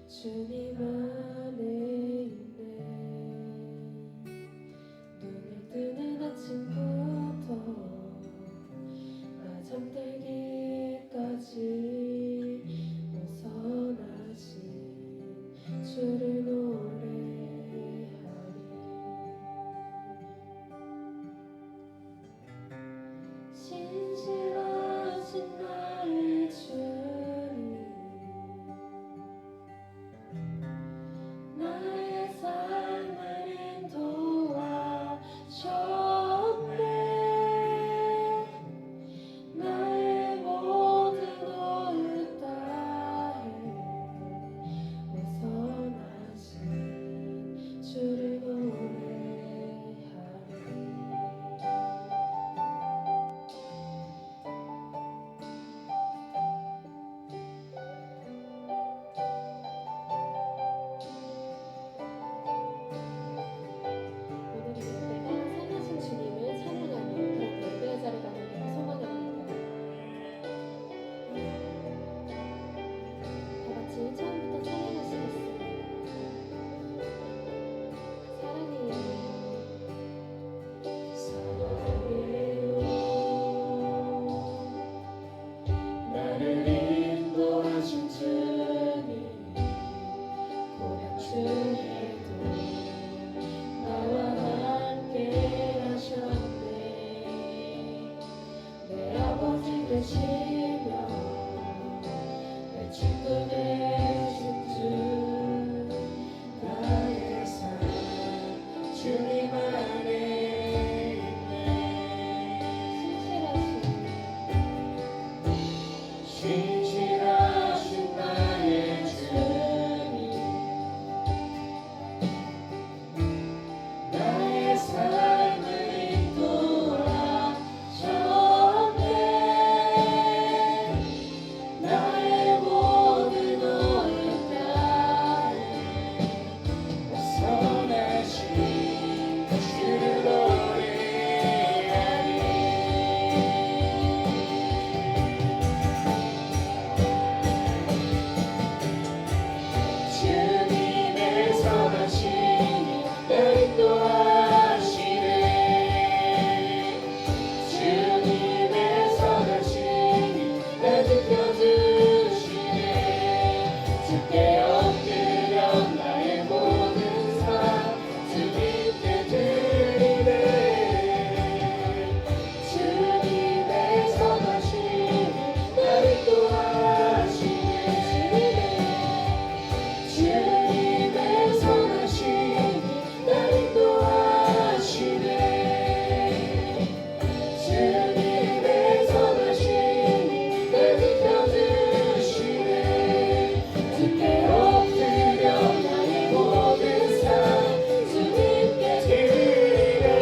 주님 안에 있네. 눈을 뜨는 아침부터 나 잠들기까지 벗어나신 주를 노래하리. 신실하신 나의 주님, 나의 삶을 인도하셨네. 나의 모든 오을 다해 벗어나신 주를 노래하리. 오늘 이 예배가 살아신 주님을 찬양하며 그런 예배의 자리가 되기를 소망합니다. 다 같이 처음부터 찬양하시겠습니다. 사랑해요, 사랑해요. 나를 인도하신 주님, 고난 중에도 나와 함께 하셨네. 내 아버지 되시며 내 친구 되신 주, 나의 삶 주님 안에 있네. 신실하신 나의 주님, 나의 삶을 인도하셨네. 나의 모든 오을 다해 벗어나신 주를 노래하리. 주님의 선하심이 나를 인도하시네. 주님의 선하심이 날 지켜주시네. 주께 엎드려 나의 모든 삶 주님께 드리네. 주님의 선하심이 나를 인도하시네. 주님의 선하심이 날 인도하시네. 주님의 선하심이 날 지켜주시네. 주께 엎드려 나의 모든 삶 주님께 드리네.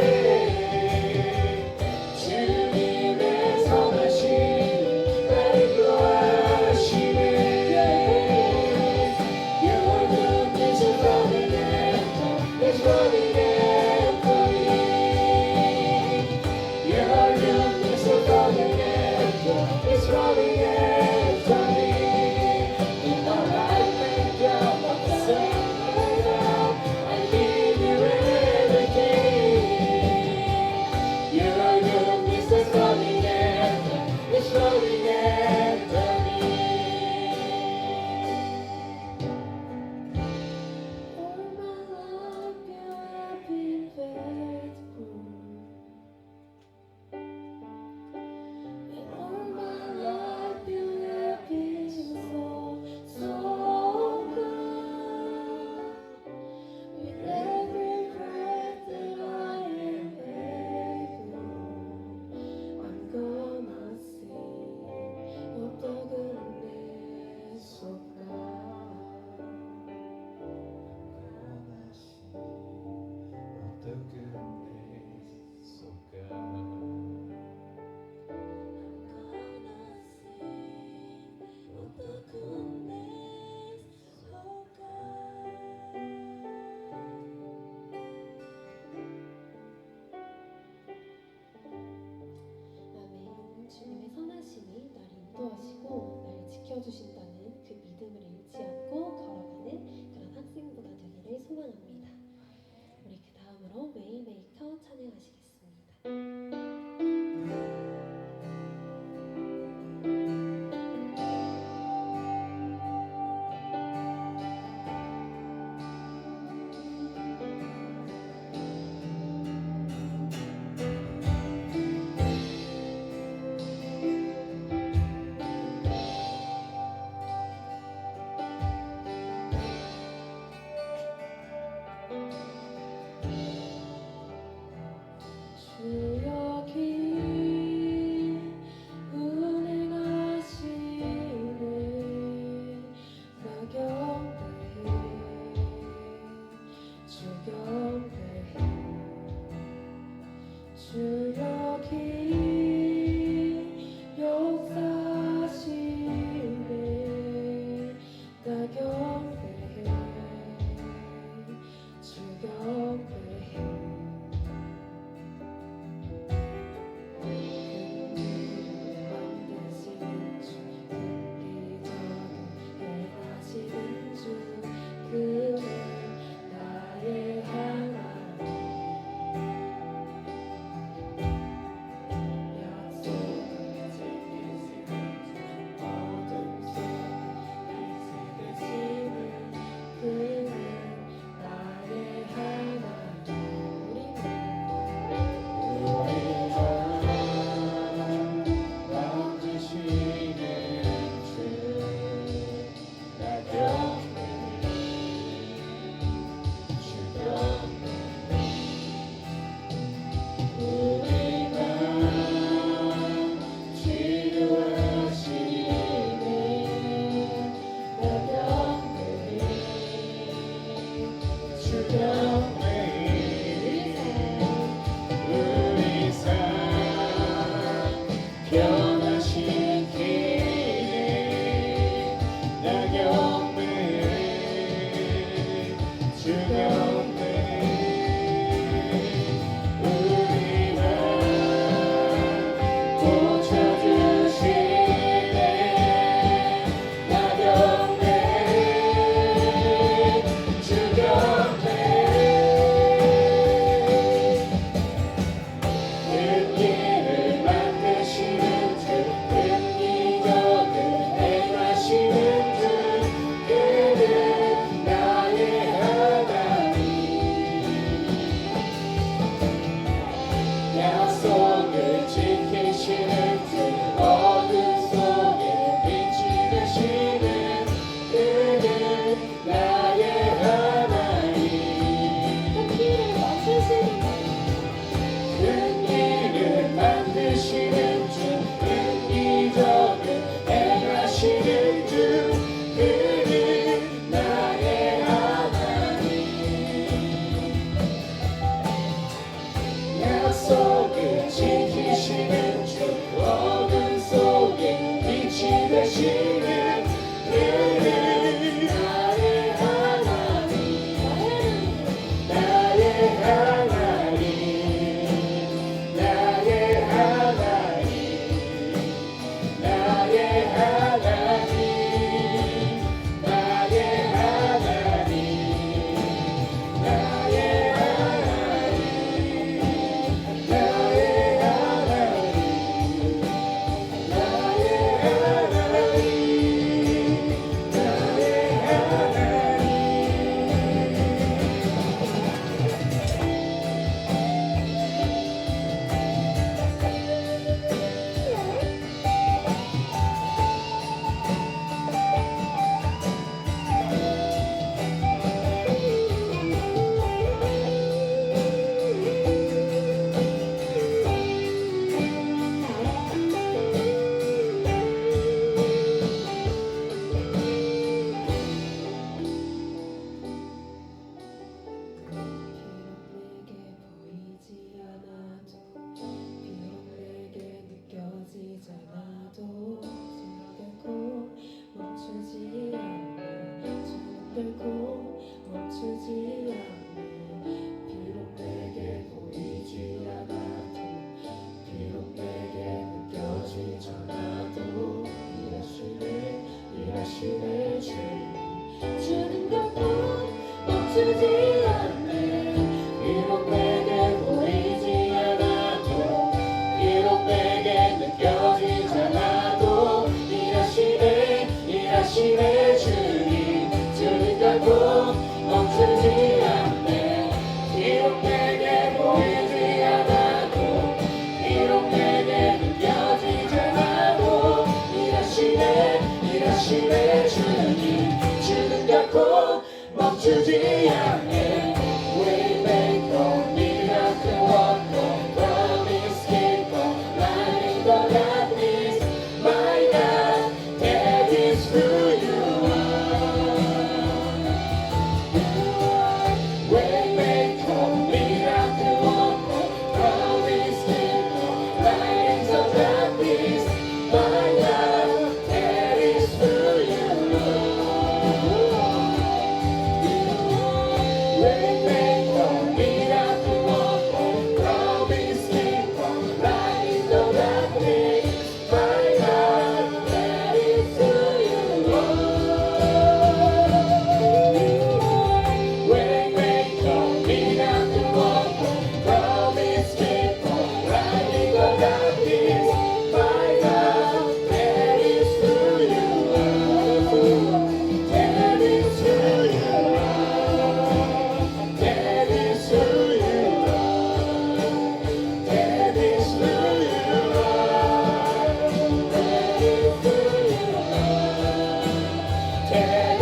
주님의 선하심이 날 인도하시네. Your goodness is running after, it's running after me. Your goodness is running after, it's running after me. In my life and your myself, I give you everything. Your goodness is running after, it's running after me. All my life you have been faithful, and all my life you have been so good. With every breath that I am able, I'm gonna sing of the goodness of God. The goodness of God. Of the goodness of God. 아멘. 주님의 선하심이 날 인도하시고 날 지켜주신다는 그 믿음을 잃지 않고 걸어가는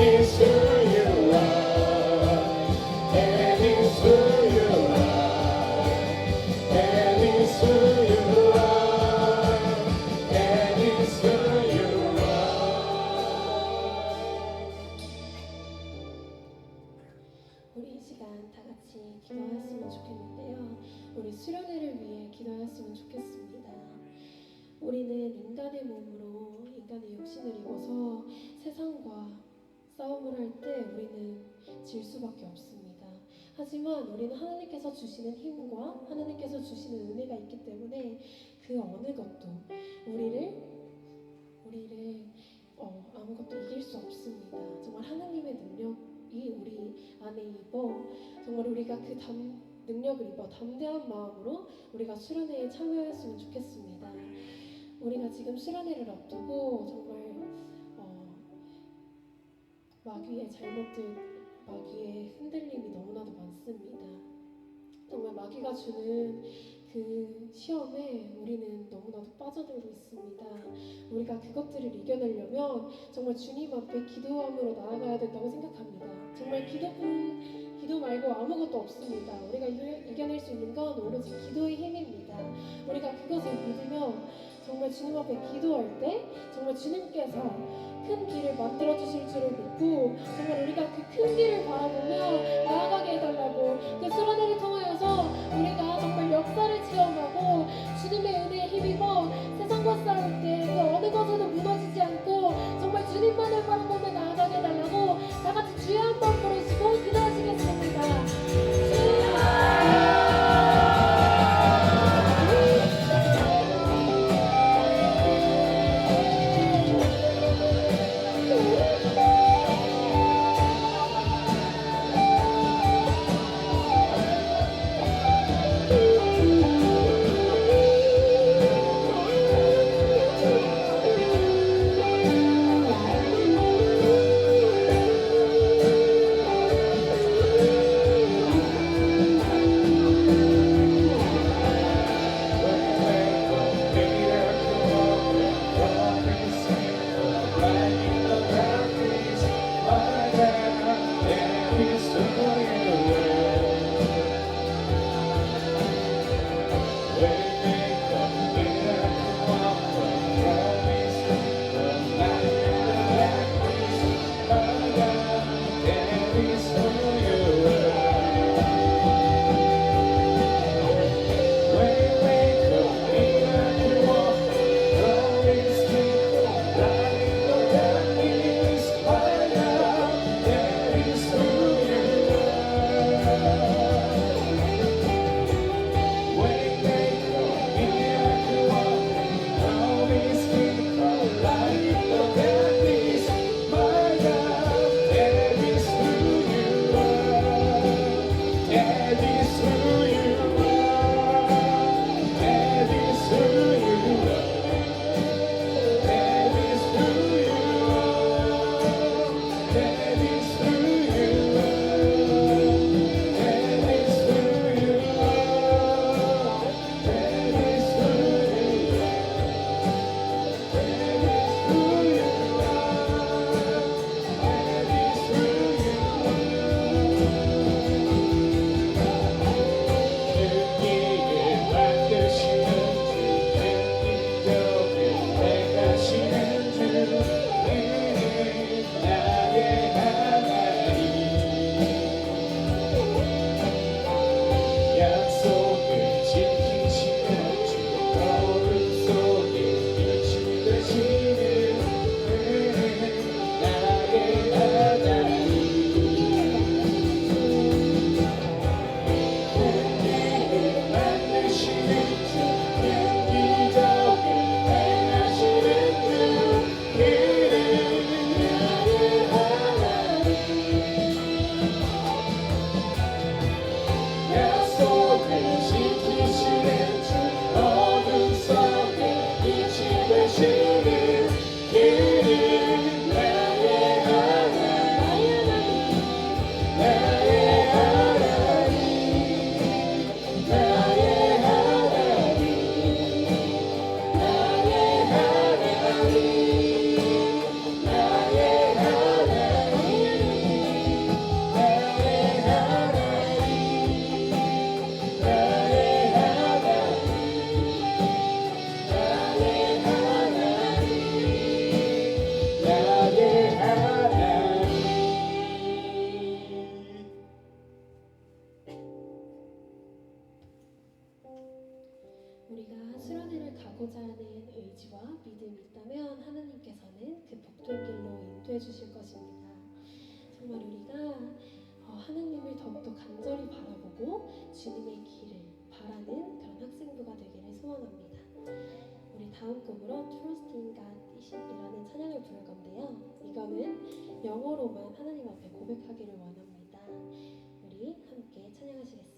is who you are. That is who you are. That is who you are. That is who you are. 우리 이 시간 다 같이 기도하였으면 좋겠는데요. 우리 수련회를 위해 기도하였으면 좋겠습니다. 우리는 인간의 몸으로 인간의 육신을 입어서 세상과 싸움을 할 때 우리는 질 수밖에 없습니다. 하지만 우리는 하나님께서 주시는 힘과 하나님께서 주시는 은혜가 있기 때문에 그 어느 것도 우리를 아무것도 이길 수 없습니다. 정말 하나님의 능력이 우리 안에 입어 정말 우리가 그 능력을 입어 담대한 마음으로 우리가 수련회에 참여했으면 좋겠습니다. 우리가 지금 수련회를 앞두고 정말 마귀의 잘못들, 마귀의 흔들림이 너무나도 많습니다. 정말 마귀가 주는 그 시험에 우리는 너무나도 빠져들고 있습니다. 우리가 그것들을 이겨내려면 정말 주님 앞에 기도함으로 나아가야 된다고 생각합니다. 정말 기도 말고 아무것도 없습니다. 우리가 이겨낼 수 있는 건 오로지 기도의 힘입니다. 우리가 그것을 믿으며 정말 주님 앞에 기도할 때 정말 주님께서 큰 길을 만들어 주실 줄을 믿고 정말 우리가 그 큰 길을 바라보며 나아가게 해달라고 그 수련회를 통하여서 우리가 정말 역사를 체험하고 주님의 은혜에 힘입어 세상과 싸울 때 그 어느 것에도 무너지지 않고 정말 주님만을 바라보며 나아가게 해달라고 다 같이 주여 한 번 부르시고 기도하시겠습니다. 가고자 하는 의지와 믿음이 있다면 하나님께서는 그 복된 길로 인도해 주실 것입니다. 정말 우리가 하나님을 더욱더 간절히 바라보고 주님의 길을 바라는 그런 학생부가 되기를 소원합니다. 우리 다음 곡으로 Trust in God이라는 찬양을 부를 건데요. 이거는 영어로만 하나님 앞에 고백하기를 원합니다. 우리 함께 찬양하시겠습니다.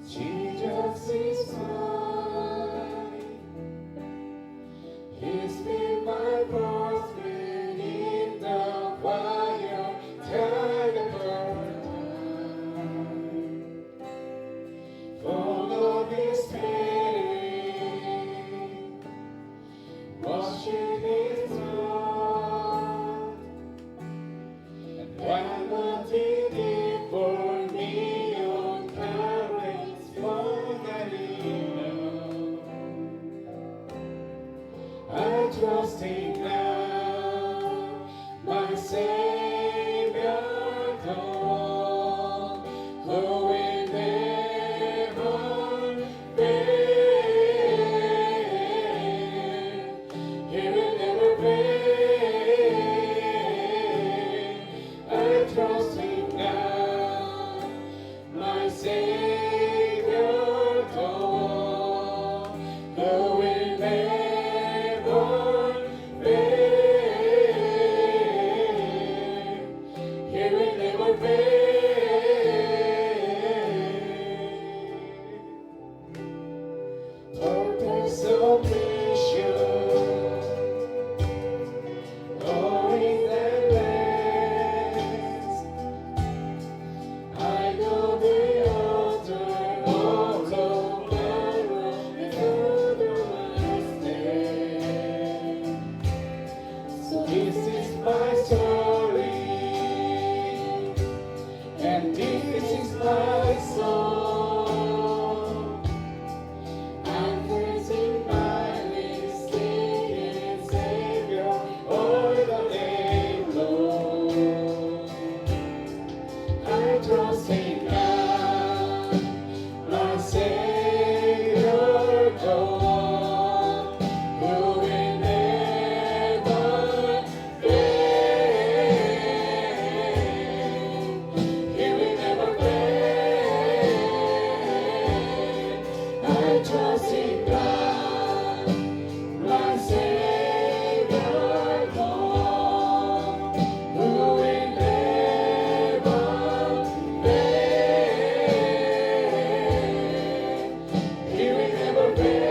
Jesus is mine. He's been my husband in the fire, time and time. Full of His Spirit, washed in His blood, and what He did for me on Calvary is more than enough. I trust in God, my Savior, the one who will never fail. He will never fail. I trust in God, my Savior, the one who will never fail. He will never fail. Total submission, knowing that last I know the author of tomorrow is the stand. So this is my story, and this is my song. I'm praising my mistaken Savior all the day long. I trust in God, my Savior, the one who will never fail. He will never fail. I trust in God, my Savior, the one who will never fail. He will never fail.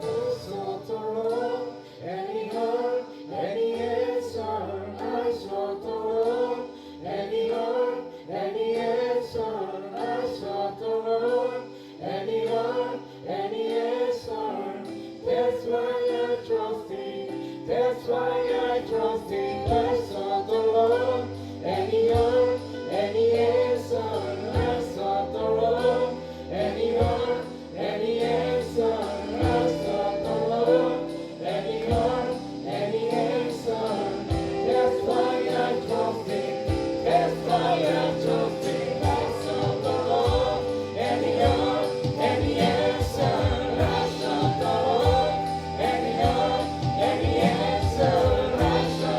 I sought the Lord, and He heard, and He answered. I sought the Lord, and He heard, and He answered. I sought the Lord, and He heard, and He answered. That's why I trust Him. That's why I trust Him. I sought the Lord, and He heard, and He answered. I sought the Lord, and He heard, and He answered. I sought the Lord, and He heard, and He answered. That's why I trust Him. That's why I trust Him. I sought the Lord, and He heard, and He answered. I sought the Lord, and He heard, and He answered. I sought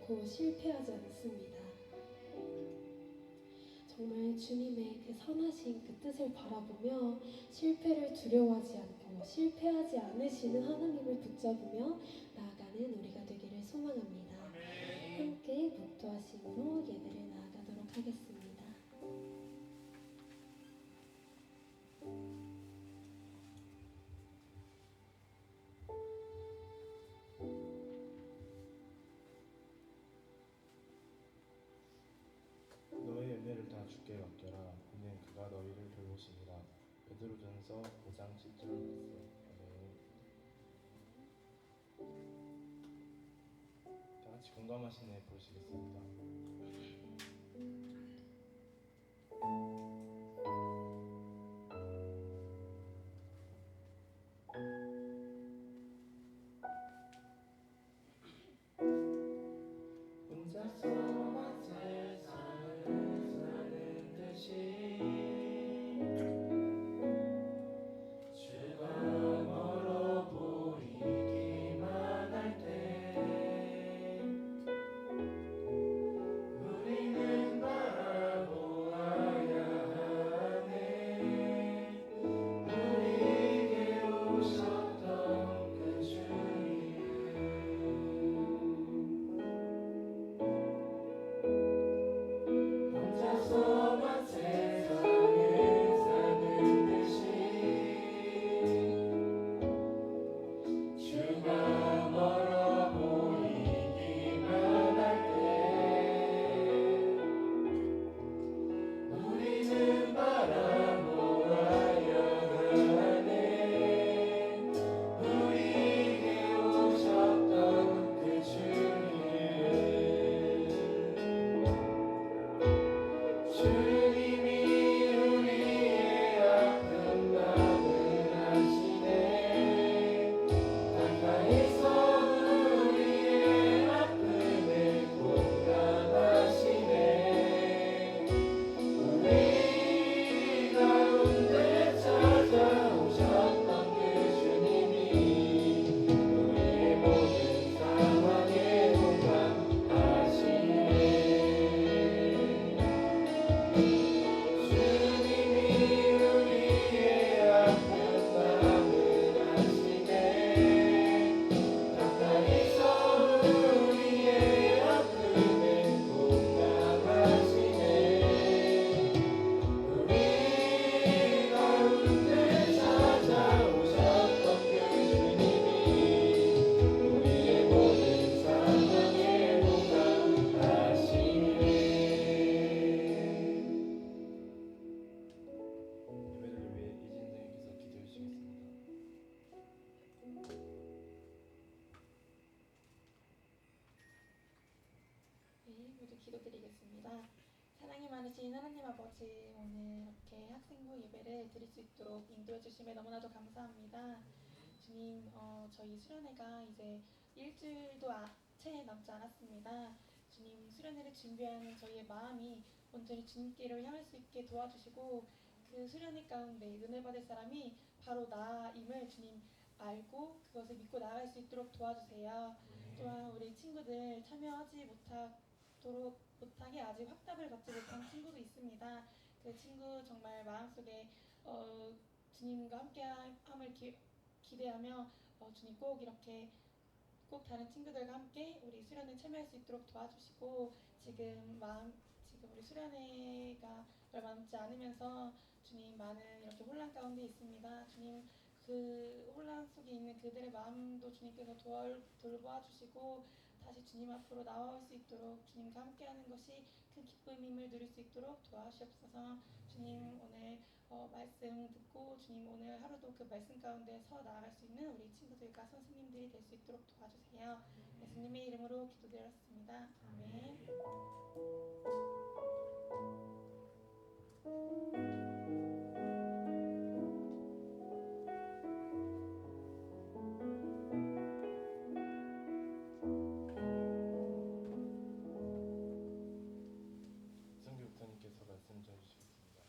결코 실패하지 않습니다. 정말 주님의 그 선하신 그 뜻을 바라보며 실패를 두려워하지 않고 실패하지 않으시는 하나님을 붙잡으며 나아가는 우리가 되기를 소망합니다. 함께 묵도하심으로 예배를 나아가도록 하겠습니다. 너의 열매를 다 주께 맡겨라. 이는 그가 너희를 돌보시니라. 베드로전서 5장 10절 말씀. 다 같이 공감하시네 부르시겠습니다. 혼자서만 세상을 사는 듯이 주가 멀어 보이기만 할 때 우리는 바라보아야 하네. 우리에게 오셨던 그 주님, 혼자서만 세상을 사는 듯이 주가 멀어 보이기만 할 때 우리는 바라보아야 하네. 우리에게 오셨던 그 주님, 주님이 우리의 아픈 마음을 아시네. 가까이서 우리의 아픔을 공감하시네. 우리 가운데 찾아오셨던 그 주님이 우리의 모든 상황에 공감하시네. 주님이 우리의 아픈 마음을 아시네. 가까이서 우리의 아픔을 공감하시네. 우리 가운데 찾아오셨던 그 주님이 우리의 모든 상황에 공감하시네. 예배를 위해 이진생님께서 기도해 주시겠습니다. 네, 모두 기도드리겠습니다. 사랑이 많으신 하나님 아버지, 오늘 이렇게 학생부 예배를 드릴 수 있도록 인도해 주심에 너무나도 감사합니다. 주님, 저희 수련회가 이제 일주일도 채 남지 않았습니다. 주님, 수련회를 준비하는 저희의 마음이 온전히 주님께로 향할 수 있게 도와주시고, 그 수련회 가운데 은혜 받을 사람이 바로 나임을 주님 알고 그것을 믿고 나아갈 수 있도록 도와주세요. 또한 우리 친구들 참여하지 못하게 아직 확답을 받지 못한 친구도 있습니다. 그 친구 정말 마음속에 주님과 함께함을 기대하며 주님 꼭 이렇게 꼭 다른 친구들과 함께 우리 수련회 참여할 수 있도록 도와주시고, 지금 우리 수련회가 얼마 남지 않으면서 주님 많은 이렇게 혼란 가운데 있습니다. 주님, 그 혼란 속에 있는 그들의 마음도 주님께서 돌보아 주시고 다시 주님 앞으로 나아올 수 있도록 주님과 함께하는 것이 큰 기쁨임을 누릴 수 있도록 도와주시옵소서. 주님, 오늘 말씀 듣고 주님 오늘 하루도 그 말씀 가운데 서 나아갈 수 있는 우리 친구들과 선생님들이 될 수 있도록 도와주세요. 예수님의 이름으로 기도드렸습니다. 아멘. 이성규 목사님께서 말씀 전해주시겠습니다.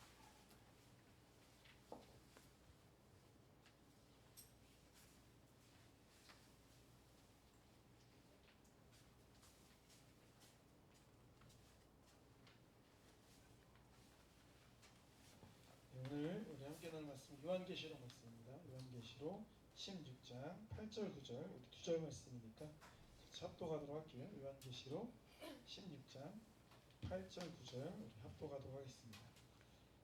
요한계시록 말씀입니다. 요한계시록 16장 8절 9절 우리 두 절 말씀이니까 같이 합독하도록 할게요. 요한계시록 16장 8절 9절 우리 합독하도록 하겠습니다.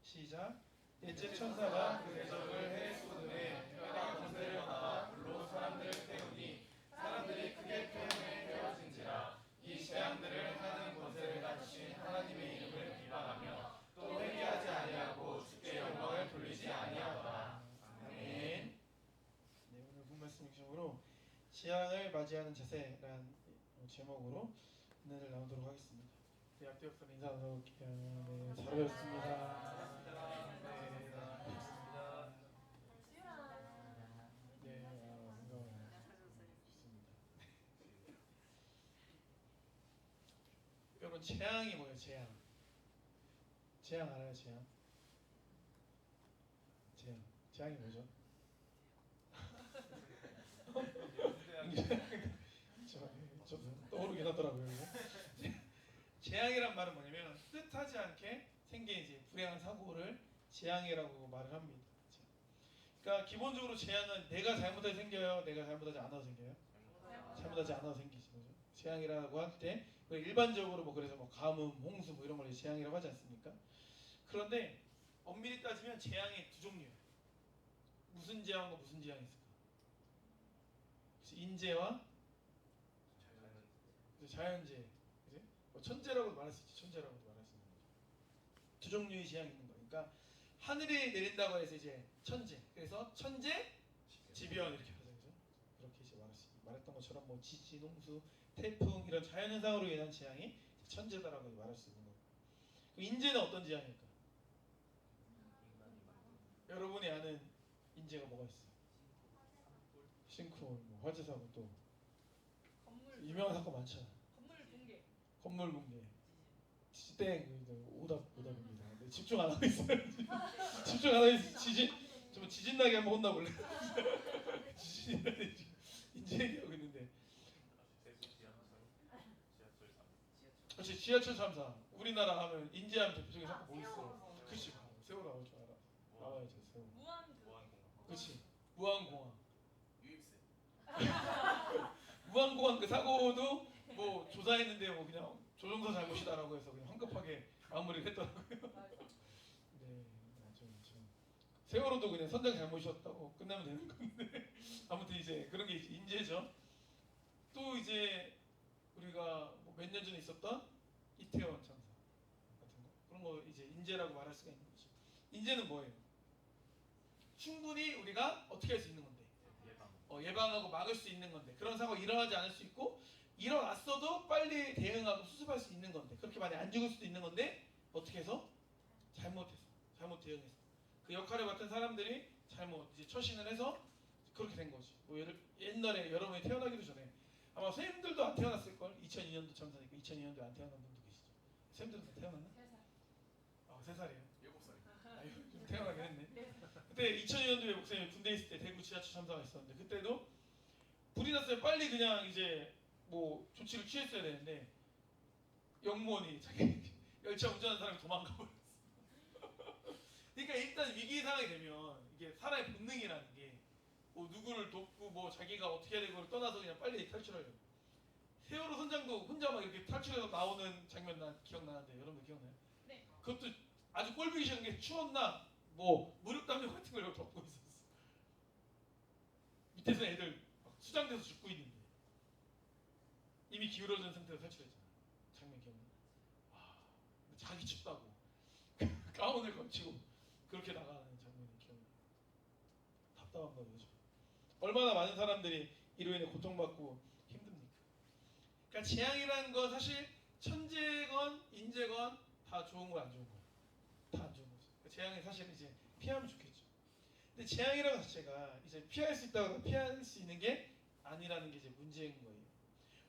시작. 넷째 천사가 그 대적을 해 쏟음에 뼈가 번제를 받아 불로 사람들을 태우니 사람들이 크게 표현해 태워진지라. 이 재앙들을 하는 권세를 가지신 하나님의 이름을 비방하며 또 회개하지 아니하고 주께 영광을 돌리지 아니하더라. 아멘. 네, 오늘 본 말씀 중심으로 재앙을 맞이하는 자세라는 제목으로 은혜를 나누도록 하겠습니다. 대학교 역사 인사 나눠볼게요. 네, 잘 배웠습니다. 네, 반갑습니다. 네, 반가워요. 좋습니다. 여러분 재앙이 뭐예요? 재앙. 재앙 알아요? 재앙. 재앙이 뭐죠? 저도 떠오르긴 하더라고요. 재앙이란 말은 뭐냐면 뜻하지 않게 생긴 이제 불행한 사고를 재앙이라고 말을 합니다. 그러니까 기본적으로 재앙은 내가 잘못해서 생겨요, 내가 잘못하지 않아서 생겨요? 잘못하지 않아서 생기지 거죠. 재앙이라고 할 때 일반적으로 뭐 그래서 뭐 가뭄, 홍수 뭐 이런 걸 재앙이라고 하지 않습니까? 그런데 엄밀히 따지면 재앙이 두 종류예요. 무슨 재앙과 무슨 재앙이 있을까? 인재와 자연재해. 그지? 뭐 천재라고도 말할 수 있지. 천재라고도 말할 수 있는 거죠. 두 종류의 재앙이 있는 거니까 하늘이 내린다고 해서 이제 천재. 그래서 천재 지변 이렇게 하죠. 그죠? 그렇게 이제 말했던 것처럼 뭐 지진, 홍수, 태풍 이런 자연 현상으로 인한 재앙이 천재다라고 말할 수 있는 거고. 그럼 인재는 어떤 재앙일까? 여러분이 아는 인재가 뭐가 있어요? 싱크홀, 뭐 화재 사고 또 유명한 사건 많잖아. 건물 붕괴. 땡 오답입니다. 네, 집중 안 하고 있어요. 집중 안 하고 있어요. 지진 나게 한번 혼나볼래? 지진 나게 인제 얘기하고 있는데. 그렇지 지하철 3사. 우리나라 하면 인제하면 대표적인 사건 뭐 있어? 그렇지 세월호 나올 줄 알아. 나와야죠 세월호. 그렇지 무한공항. 유입세. 무한공항 그 사고도 뭐 조사했는데 뭐 그냥 조종사 잘못이다라고 해서 그냥 황급하게 마무리를 했더라고요. 네, 맞죠. 세월호도 그냥 선장 잘못이었다고 끝나면 되는 건데 아무튼 이제 그런 게 이제 인재죠. 또 이제 우리가 뭐 몇 년 전에 있었던 이태원 참사 같은 거 그런 거 이제 인재라고 말할 수가 있는 거죠. 인재는 뭐예요? 충분히 우리가 어떻게 할 수 있는 건데 예방하고 막을 수 있는 건데 그런 사고가 일어나지 않을 수 있고 일어났어도 빨리 대응하고 수습할 수 있는 건데 그렇게 많이 안 죽을 수도 있는 건데 어떻게 해서? 잘못 대응해서 그 역할을 맡은 사람들이 잘못 이제 처신을 해서 그렇게 된 거지. 뭐 옛날에 여러분이 태어나기도 전에 아마 선생님들도 안 태어났을걸. 2002년도 참사니까 2002년도에 안 태어난 분도 계시죠. 선생님들도 다 태어났나? 3살. 3살이에요? 7살. 아유 좀 태어나긴 했네. 그때 2002년도에 목사님이 군대 있을 때 대구 지하철 참사가 있었는데 그때도 불이 났어요. 빨리 그냥 이제 뭐 조치를 취했어야 되는데 영무원이 자기 열차 운전하는 사람이 도망가 버렸어. 그러니까 일단 위기 상황이 되면 이게 사람의 본능이라는 게 뭐 누구를 돕고 뭐 자기가 어떻게 해야 되고를 떠나서 그냥 빨리 탈출하려고. 세월호 선장도 혼자 막 이렇게 탈출해서 나오는 장면 난 기억나는데 여러분들 기억나요? 네. 그것도 아주 꼴보기 싫은 게 추웠나 뭐 무릎담요 같은 걸 덮고 있었어. 밑에서 애들 막 수장돼서 죽고 있는데 이미 기울어진 상태로 탈출했잖아. 장면 기억나? 자기 춥다고 가운을 걸치고 그렇게 나가는 장면이 기억나. 답답한 거죠. 얼마나 많은 사람들이 이로 인해 고통받고 힘듭니까? 그러니까 재앙이라는 건 사실 천재건 인재건 다 좋은 거 안 좋은 거야. 다 안 좋은 거죠. 그러니까 재앙이 사실 이제 피하면 좋겠죠. 근데 재앙이라는 자체가 이제 피할 수 있다고 피할 수 있는 게 아니라는 게 이제 문제인 거예요.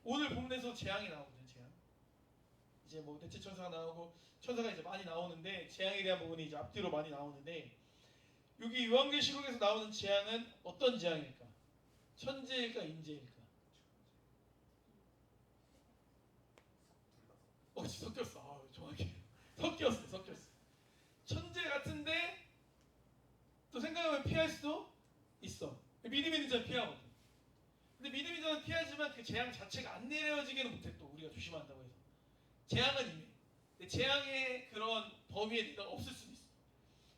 오늘 본문에서 재앙이 나오거든요. 재앙. 이제 뭐 대체 천사가 나오고 천사가 이제 많이 나오는데 재앙에 대한 부분이 이제 앞뒤로 많이 나오는데 여기 요한계시록에서 나오는 재앙은 어떤 재앙일까? 천재일까 인재일까? 섞였어. 정확히 섞였어. 천재 같은데 또 생각하면 피할 수도 있어. 믿음 있는 자는 피하거든. 근데 믿음 있는 자는 피하지만 그 재앙 자체가 안 내려지기는 못해. 또 우리가 조심한다고 해서 재앙은 이미 근데 재앙의 그런 범위에 내가 없을 수도 있어.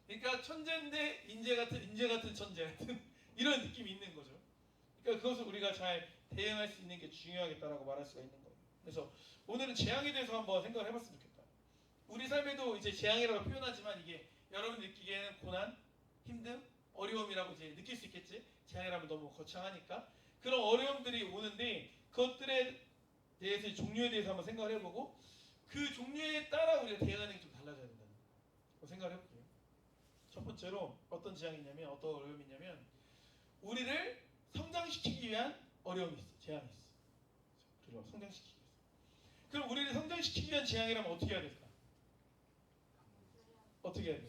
그러니까 천재인데 인재 같은 천재 같은 이런 느낌이 있는 거죠. 그러니까 그것을 우리가 잘 대응할 수 있는 게 중요하겠다라고 말할 수가 있는 거예요. 그래서 오늘은 재앙에 대해서 한번 생각을 해봤으면 좋겠다. 우리 삶에도 이제 재앙이라고 표현하지만 이게 여러분 느끼기에는 고난, 힘듦, 어려움이라고 이제 느낄 수 있겠지. 재앙이라면 너무 거창하니까 그런 어려움들이 오는데 그것들에 대해서 종류에 대해서 한번 생각을 해보고 그 종류에 따라 우리가 대응하는 게 좀 달라져야 된다는 거 생각을 해볼게요. 첫 번째로 어떤 재앙이냐면 어떤 어려움이냐면 우리를 성장시키기 위한 어려움이 있어. 재앙이 있어. 그리고 성장시키기 위해서. 그럼 우리를 성장시키기 위한 재앙이라면 어떻게 해야 될까? 어떻게 해야 돼?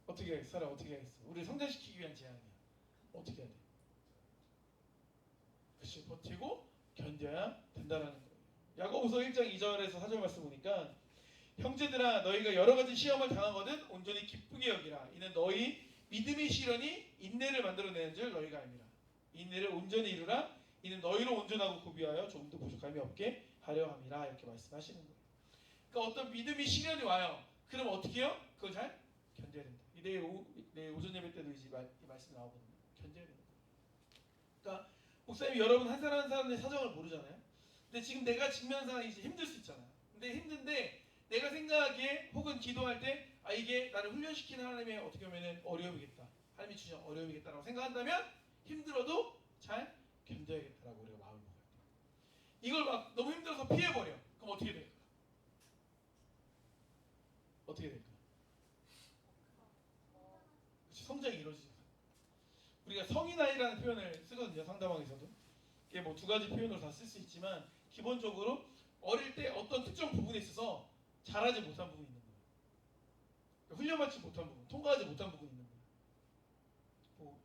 어떻게 해야겠어? 사람 어떻게 해야겠어? 우리를 성장시키기 위한 재앙이야. 어떻게 해야 돼? 그치, 버티고 견뎌야 된다는 거예요. 야고보서 1장 2절에서 4절 말씀 보니까 형제들아 너희가 여러 가지 시험을 당하거든 온전히 기쁘게 여기라. 이는 너희 믿음의 시련이 인내를 만들어내는 줄 너희가 알미라. 인내를 온전히 이루라. 이는 너희로 온전하고 구비하여 조금도 부족함이 없게 하려 함이라. 이렇게 말씀하시는 거예요. 그러니까 어떤 믿음의 시련이 와요. 그럼 어떻게 해요? 그걸 잘 견뎌야 된다. 내일 오전 예배 때도 이 말씀이 나오거든요. 견뎌야 된다. 그러니까 목사님이 여러분 한 사람 한 사람의 사정을 모르잖아요. 근데 지금 내가 직면한 상황이 이제 힘들 수 있잖아요. 근데 힘든데 내가 생각하기에 혹은 기도할 때 이게 나를 훈련시키는 하나님의 어떻게 보면 어려움이겠다. 하나님이 주신 어려움이겠다라고 생각한다면 힘들어도 잘 견뎌야겠다라고 우리가 마음을 먹어야 돼요. 이걸 막 너무 힘들어서 피해버려. 그럼 어떻게 될까? 어떻게 될까? 그치, 성장이 이루어지죠. 우리가 성인아이라는 표현을 쓰거든요. 상담왕에서도. 이게 뭐 두 가지 표현으로 다 쓸 수 있지만 기본적으로 어릴 때 어떤 특정 부분에 있어서 잘하지 못한 부분이 있는 거예요. 그러니까 훈련받지 못한 부분, 통과하지 못한 부분이 있는 거예요.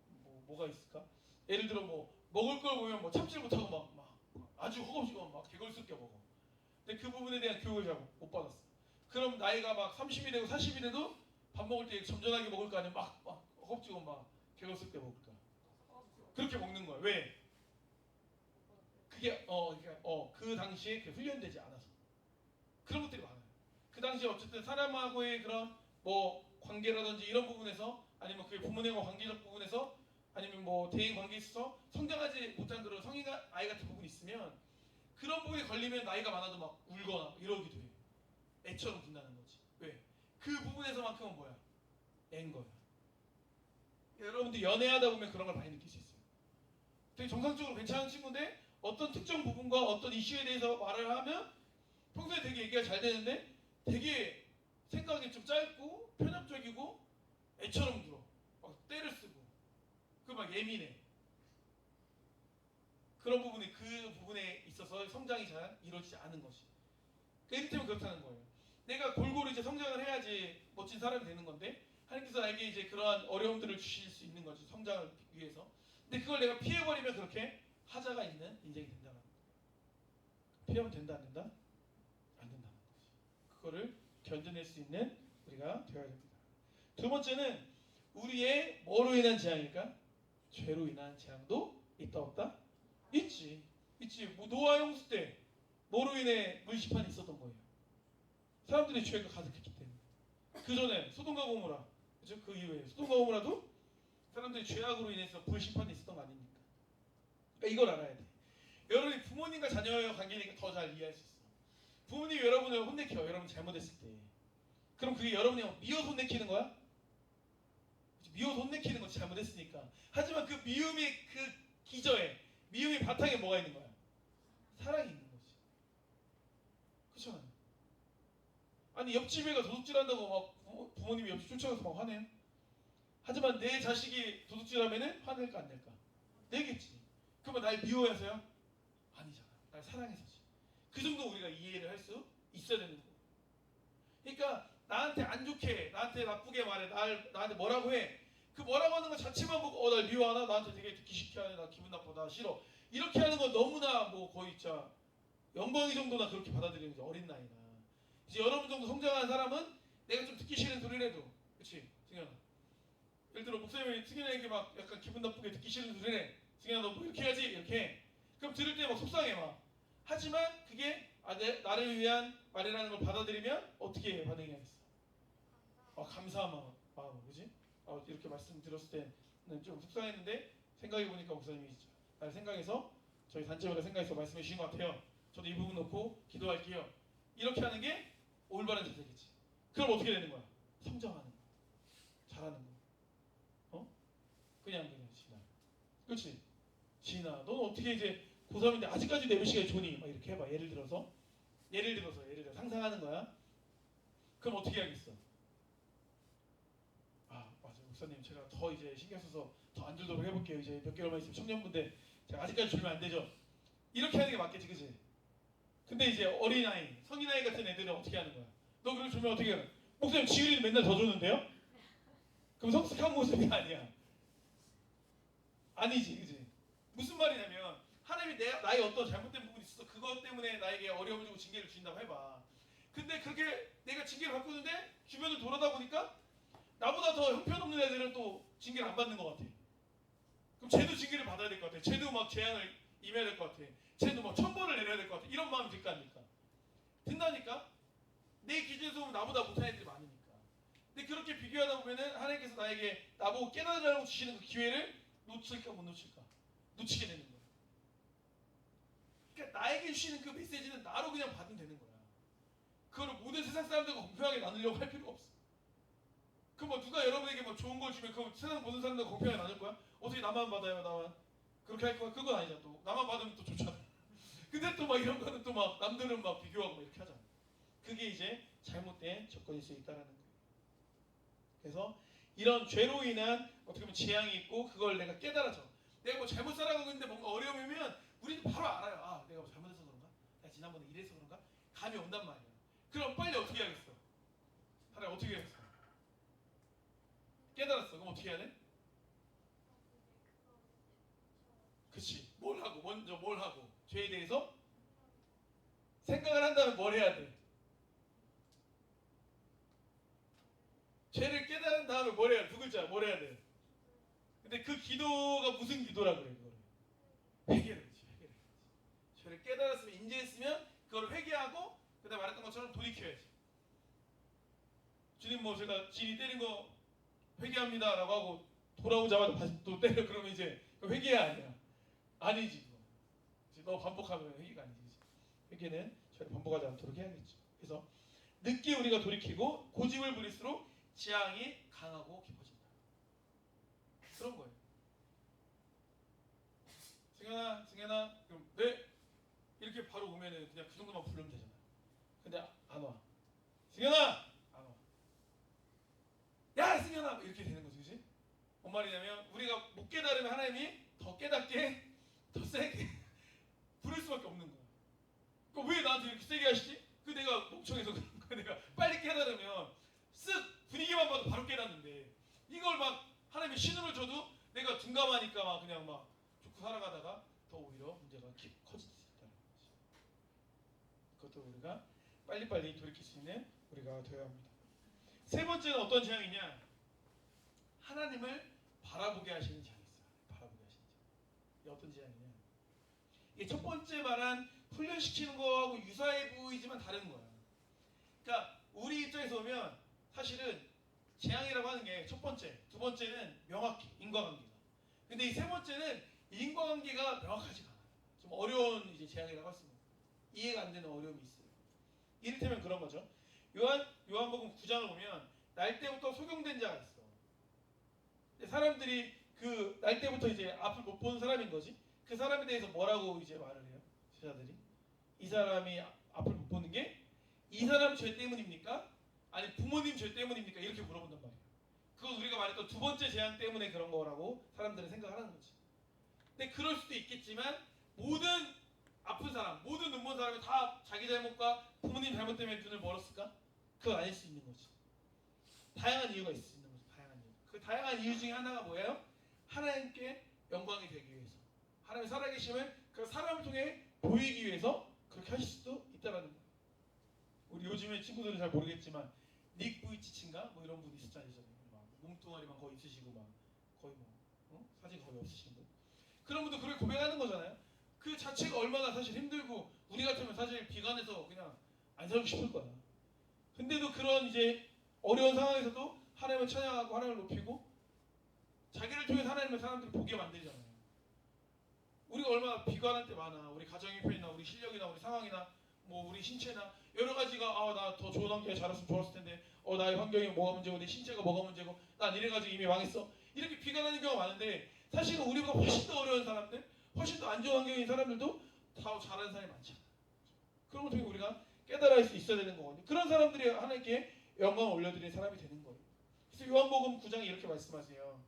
뭐가 있을까? 예를 들어 뭐 먹을 걸 보면 뭐 참지를 못하고 막 아주 허겁지겁 막 개걸스럽게 먹어. 근데 그 부분에 대한 교육을 잘 못 받았어. 그럼 나이가 막 30이 되고 40이 돼도 밥 먹을 때 점잖하게 먹을 거 아니면 막 허겁지겁 막 개걸스럽게 먹을까? 그렇게 먹는 거야. 왜? 그게 그 당시에 훈련되지 않아서 그런 것들이 많아요. 그 당시에 어쨌든 사람하고의 그런 뭐 관계라든지 이런 부분에서 아니면 그의 부모님과 관계적 부분에서 아니면 뭐 대인 관계에 있어서 성장하지 못한 그런 성인 아이 같은 부분이 있으면 그런 부분에 걸리면 나이가 많아도 막 울거나 이러기도 해요. 애처럼 군다는 거지. 왜? 그 부분에서만큼은 뭐야? 애인 거야. 여러분들 연애하다 보면 그런 걸 많이 느낄 수 있어요. 되게 정상적으로 괜찮은 친구인데 어떤 특정 부분과 어떤 이슈에 대해서 말을 하면 평소에 되게 얘기가 잘 되는데 되게 생각이 좀 짧고 편협적이고 애처럼 굴어. 막 때를 쓰고 그 막 예민해. 그런 부분이 그 부분에 있어서 성장이 잘 이루어지지 않은 것이. 이를테면 그렇다는 거예요. 내가 골고루 이제 성장을 해야지 멋진 사람이 되는 건데 하나님께서 나에게 이제 그러한 어려움들을 주실 수 있는 거지 성장을 위해서. 근데 그걸 내가 피해버리면 그렇게 하자가 있는 인생이 된다는 거예요. 피하면 된다 안 된다? 안 된다는 거지. 그거를 견뎌낼 수 있는 우리가 되어야 됩니다. 두 번째는 우리의 뭐로 인한 재앙일까? 죄로 인한 재앙도 있다 없다? 있지. 뭐 노아 홍수 때 뭐로 인해 물시판이 있었던 거예요. 사람들이 죄가 가득했기 때문에. 그 전에 소돔과 고모라, 그죠? 그 이후에 소돔과 고모라도 사람들이 죄악으로 인해서 불심판이 있었던 거 아닙니까? 그러니까 이걸 알아야 돼. 여러분이 부모님과 자녀의 관계니까 더 잘 이해할 수 있어. 부모님이 여러분을 혼내켜, 여러분 잘못했을 때. 그럼 그게 여러분이 미워서 혼내키는 거야? 미워서 혼내키는 거지 잘못했으니까. 하지만 그 미움의 그 기저에, 미움의 바탕에 뭐가 있는 거야? 사랑이 있는 거지. 그렇잖아요. 아니 옆집 애가 도둑질한다고 막 부모님이 옆집 쫓아가서 막 화내요? 하지만 내 자식이 도둑질하면은 화낼까 안 낼까? 내겠지. 그러면 날 미워해서요? 아니잖아. 날 사랑해서지. 그 정도 우리가 이해를 할 수 있어야 되는 거예요. 그러니까 나한테 안 좋게, 나한테 나쁘게 말해, 나한테 뭐라고 해. 그 뭐라고 하는 거 자체만 보고 날 미워하나? 나한테 되게 듣기 싫게 하네, 나 기분 나쁘다, 싫어. 이렇게 하는 건 너무나 뭐 거의 진짜 영광이 정도나 그렇게 받아들이는 거죠. 어린 나이나. 이제 여러분 정도 성장한 사람은 내가 좀 듣기 싫은 소리를 해도, 그렇지, 승현아. 예를 들어 목사님이 승현에게 막 약간 기분 나쁘게 듣기 싫은 소리네. 승현아 너 뭐 이렇게 해야지 이렇게. 그럼 들을 때 막 속상해 막. 하지만 그게 나를 위한 말이라는 걸 받아들이면 어떻게 반응이 하겠어? 감사한 마음, 그지? 이렇게 말씀 들었을 때는 좀 속상했는데 생각해 보니까 목사님이 나를 생각해서 저희 단체원을 생각해서 말씀해 주신 것 같아요. 저도 이 부분 놓고 기도할게요. 이렇게 하는 게 올바른 자세겠지. 그럼 어떻게 되는 거야? 성장하는 거야. 잘하는 거야. 그냥 지나. 그렇지? 지나. 너는 어떻게 이제 고3인데 아직까지 내부 시간에 조니? 막 이렇게 해봐. 예를 들어서 상상하는 거야. 그럼 어떻게 하겠어? 맞아 목사님 제가 더 이제 신경 써서 더 안 들도록 해볼게요. 이제 몇 개월만 있으면 청년부인데 제가 아직까지 졸면 안 되죠. 이렇게 하는 게 맞겠지, 그치? 근데 이제 어린아이, 성인아이 같은 애들은 어떻게 하는 거야? 너 그럼 졸면 어떻게 해? 목사님 지율이는 맨날 더 조는데요? 그럼 성숙한 모습이 아니야. 아니지, 그치? 무슨 말이냐면 하나님이 나의 어떤 잘못된 부분이 있어서 그것 때문에 나에게 어려움을 주고 징계를 주신다고 해봐. 근데 그렇게 내가 징계를 받고 있는데 주변을 돌아다 보니까 나보다 더 형편없는 애들은 또 징계를 안 받는 것 같아. 그럼 쟤도 징계를 받아야 될 것 같아. 쟤도 막 재앙을 임해야 될 것 같아. 쟤도 막 천벌을 내려야 될 것 같아. 이런 마음이 들 거 아닙니까? 든다니까? 내 기준에서 보면 나보다 못한 애들이 많으니까. 근데 그렇게 비교하다 보면은 하나님께서 나보고 깨달으라고 주시는 그 기회를 놓칠까 못 놓칠까? 놓치게 되는 거야. 그러니까 나에게 주시는 그 메시지는 나로 그냥 받으면 되는 거야. 그거를 모든 세상 사람들과 공평하게 나누려고 할 필요가 없어. 그럼 뭐 누가 여러분에게 뭐 좋은 걸 주면 그럼 세상 모든 사람들과 공평하게 나눌 거야? 어떻게 나만 받아요, 나만? 그렇게 할 거야? 그건 아니잖아. 또 나만 받으면 또 좋잖아. 근데 또 막 이런 거는 또 막 남들은 막 비교하고 막 이렇게 하잖아. 그게 이제 잘못된 접근일 수 있다라는 거예요. 그래서 이런 죄로 인한 어떻게 보면 재앙이 있고 그걸 내가 깨달아져. 내가 뭐 잘못 살아가고 있는데 뭔가 어려움이면 우리는 바로 알아요. 내가 뭐 잘못해서 그런가? 내가 지난번에 이래서 그런가? 감이 온단 말이야. 그럼 빨리 어떻게 하겠어? 하나님 어떻게 하겠어? 깨달았어. 그럼 어떻게 해야 돼? 그치. 먼저 뭘 하고 죄에 대해서 생각을 한다면 뭘 해야 돼? 죄를 깨달은 다음에 뭘 해야 돼? 두 글자 뭘 해야 돼? 근데 그 기도가 무슨 기도라 그래? 그거를 회개를. 죄를 깨달았으면 인지했으면 그걸 회개하고 그다음에 말했던 것처럼 돌이켜야지. 주님 뭐 제가 지인이 때린 거 회개합니다라고 하고 돌아오자마자 다시 또 때려 그러면 이제 회개가 아니야. 아니지 그거. 너 반복하면 회개가 아니지. 회개는 저를 반복하지 않도록 해야겠죠. 그래서 늦게 우리가 돌이키고 고집을 부릴수록 재앙이 강하고 깊어진다. 그런 거예요. 승현아, 그럼 네 이렇게 바로 오면은 그냥 그 정도만 부르면 되잖아. 근데 안 와. 승현아, 안 와. 야, 승현아, 이렇게 되는 거지, 그렇지? 뭔 말이냐면 우리가 못 깨달으면 하나님이 더 깨닫게, 더 세게 부를 수밖에 없는 거야. 그러니까 왜 나한테 이렇게 세게 하시지? 내가 멍청해서 그런 거야. 내가 빨리 깨달으면 쓱 분위기만 봐도 바로 깨닫는데 이걸 막 하나님이 신호를 줘도 내가 둔감하니까 막 그냥 막 좋고 살아가다가 더 오히려 문제가 커질 수 있다는 거지. 그것도 우리가 빨리빨리 돌이킬 수 있는 우리가 되어야 합니다. 세 번째는 어떤 재앙이냐? 하나님을 바라보게 하시는 재앙이 있어요. 바라보게 하시는 재앙. 이게 어떤 재앙이냐? 이게 첫 번째 말한 훈련시키는 거하고 유사해 보이지만 다른 거야. 그러니까 우리 입장에서 보면 사실은 재앙이라고 하는 게 첫 번째, 두 번째는 명확히 인과관계가. 근데 이 세 번째는 인과관계가 명확하지가 않아요. 좀 어려운 이제 재앙이라고 할 수 있는 이해가 안 되는 어려움이 있어요. 이를테면 그런 거죠. 요한복음 9장을 보면 날 때부터 소경된 자가 있어. 사람들이 그 날 때부터 이제 앞을 못 보는 사람인 거지. 그 사람에 대해서 뭐라고 이제 말을 해요? 제자들이 이 사람이 앞을 못 보는 게 이 사람 죄 때문입니까? 아니 부모님 죄 때문입니까? 이렇게 물어본단 말이에요. 그건 우리가 말했던 두 번째 재앙 때문에 그런 거라고 사람들은 생각하는 거지. 근데 그럴 수도 있겠지만 모든 아픈 사람, 모든 눈먼 사람이 다 자기 잘못과 부모님 잘못 때문에 눈을 멀었을까? 그건 아닐 수 있는 거지. 다양한 이유가 있을 수 있는 거죠. 다양한 이유. 그 다양한 이유 중에 하나가 뭐예요? 하나님께 영광이 되기 위해서, 하나님의 살아계심을 그 사람을 통해 보이기 위해서 그렇게 하실 수도 있다라는 거예요. 우리 요즘에 친구들은 잘 모르겠지만 닉 부이치친가 뭐 이런 분이 있었잖아요. 몸뚱아리만 거의 있으시고 막 거의 뭐 사진 거의 없으신 분 그런 분도 그렇게 고백하는 거잖아요. 그 자체가 얼마나 사실 힘들고 우리 같으면 사실 비관해서 그냥 안 살고 싶을 거야. 근데도 그런 이제 어려운 상황에서도 하나님을 찬양하고 하나님을 높이고 자기를 통해서 하나님의 사람들을 보게 만들잖아요. 우리가 얼마나 비관할 때 많아. 우리 가정 형편이나 우리 실력이나 우리 상황이나 뭐 우리 신체나 여러 가지가 나 더 좋은 환경에 자랐으면 좋았을 텐데 나의 환경이 뭐가 문제고 내 신체가 뭐가 문제고 난 이래가지고 이미 망했어. 이렇게 비관하는 경우가 많은데 사실은 우리보다 훨씬 더 어려운 사람들 훨씬 더 안 좋은 환경인 사람들도 다 잘하는 사람이 많잖아. 그런 걸 통해 우리가 깨달아 할 수 있어야 되는 거거든요. 그런 사람들이 하나님께 영광을 올려드리는 사람이 되는 거예요. 그래서 요한복음 9장에 이렇게 말씀하세요.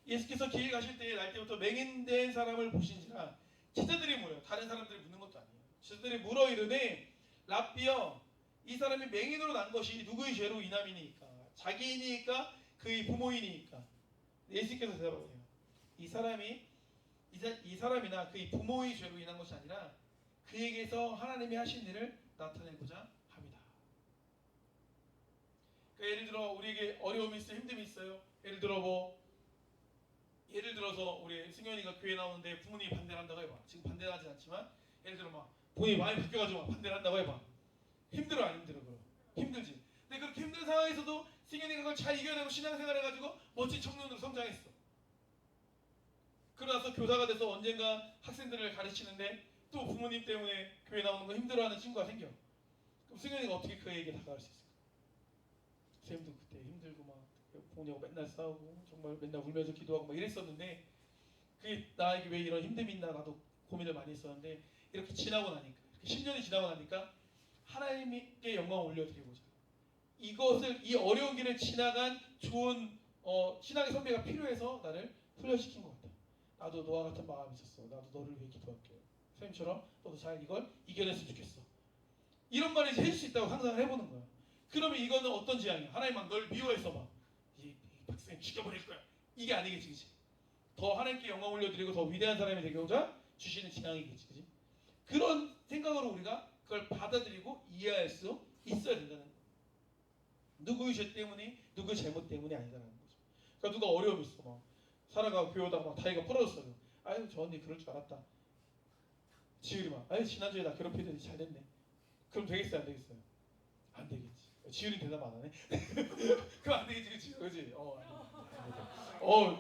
예수께서 길에 가실 때에 날 때부터 맹인된 사람을 보신지라 제자들이 물어요. 다른 사람들이 묻는 것도 아니에요. 제자들이 물어 이르되 랍비여 이 사람이 맹인으로 난 것이 누구의 죄로 인함이니까 자기이니까 그의 부모이니까. 예수께서 대답하세요. 이 사람이나 그의 부모의 죄로 인한 것이 아니라 그에게서 하나님이 하신 일을 나타내고자 합니다. 그러니까 예를 들어 우리에게 어려움이 있어요, 힘듦이 있어요. 예를 들어서 우리 승현이가 교회 나오는데 부모님이 반대를 한다고 해봐. 지금 반대를 하진 않지만 예를 들어 막 부모님이 많이 바뀌어가지고 막 반대를 한다고 해봐. 힘들어 안 힘들어? 그럼 힘들지. 근데 그렇게 힘든 상황에서도 승현이가 그걸 잘 이겨내고 신앙생활 해가지고 멋진 청년으로 성장했어. 그러나서 교사가 돼서 언젠가 학생들을 가르치는데 또 부모님 때문에 교회 나오는 거 힘들어하는 친구가 생겨. 그럼 승현이가 어떻게 그에게 다가갈 수 있을까? 쌤도 그때 힘들고 막 부모님하고 맨날 싸우고 정말 맨날 울면서 기도하고 막 이랬었는데 그게 나에게 왜 이런 힘듦이 있나 나도 고민을 많이 했었는데 이렇게 지나고 나니까 이렇게 10년이 지나고 나니까 하나님께 영광을 올려드리고자 이 어려운 길을 지나간 좋은 신앙의 선배가 필요해서 나를 훈련시킨 것 같아. 나도 너와 같은 마음이 있었어. 나도 너를 위해 기도할게. 선생님처럼 너도 잘 이걸 이겨냈으면 좋겠어. 이런 말을 해줄 수 있다고 상상을 해보는 거야. 그러면 이거는 어떤 지향이야? 하나님 막 널 미워해서 막 이 박사님 죽여버릴 거야. 이게 아니겠지, 그치? 더 하나님께 영광 올려드리고 더 위대한 사람이 되고자 주시는 지향이겠지, 그치? 그런 생각으로 우리가 그걸 받아들이고 이해할 수 있어야 된다는 거야. 누구의 죄 때문이, 누구의 잘못 때문이 아니다라는 거죠. 그러니까 누가 어려움이 있어, 막 살아가고 교회 오다가 막 다리가 부러졌어요. 아유 저 언니 그럴 줄 알았다. 지율이 막 아유 지난주에 나 괴롭히더니 잘 됐네. 그럼 되겠어요, 안 되겠어요? 안 되겠지. 지율이 대답 안 하네. 그럼 안 되겠지, 그치?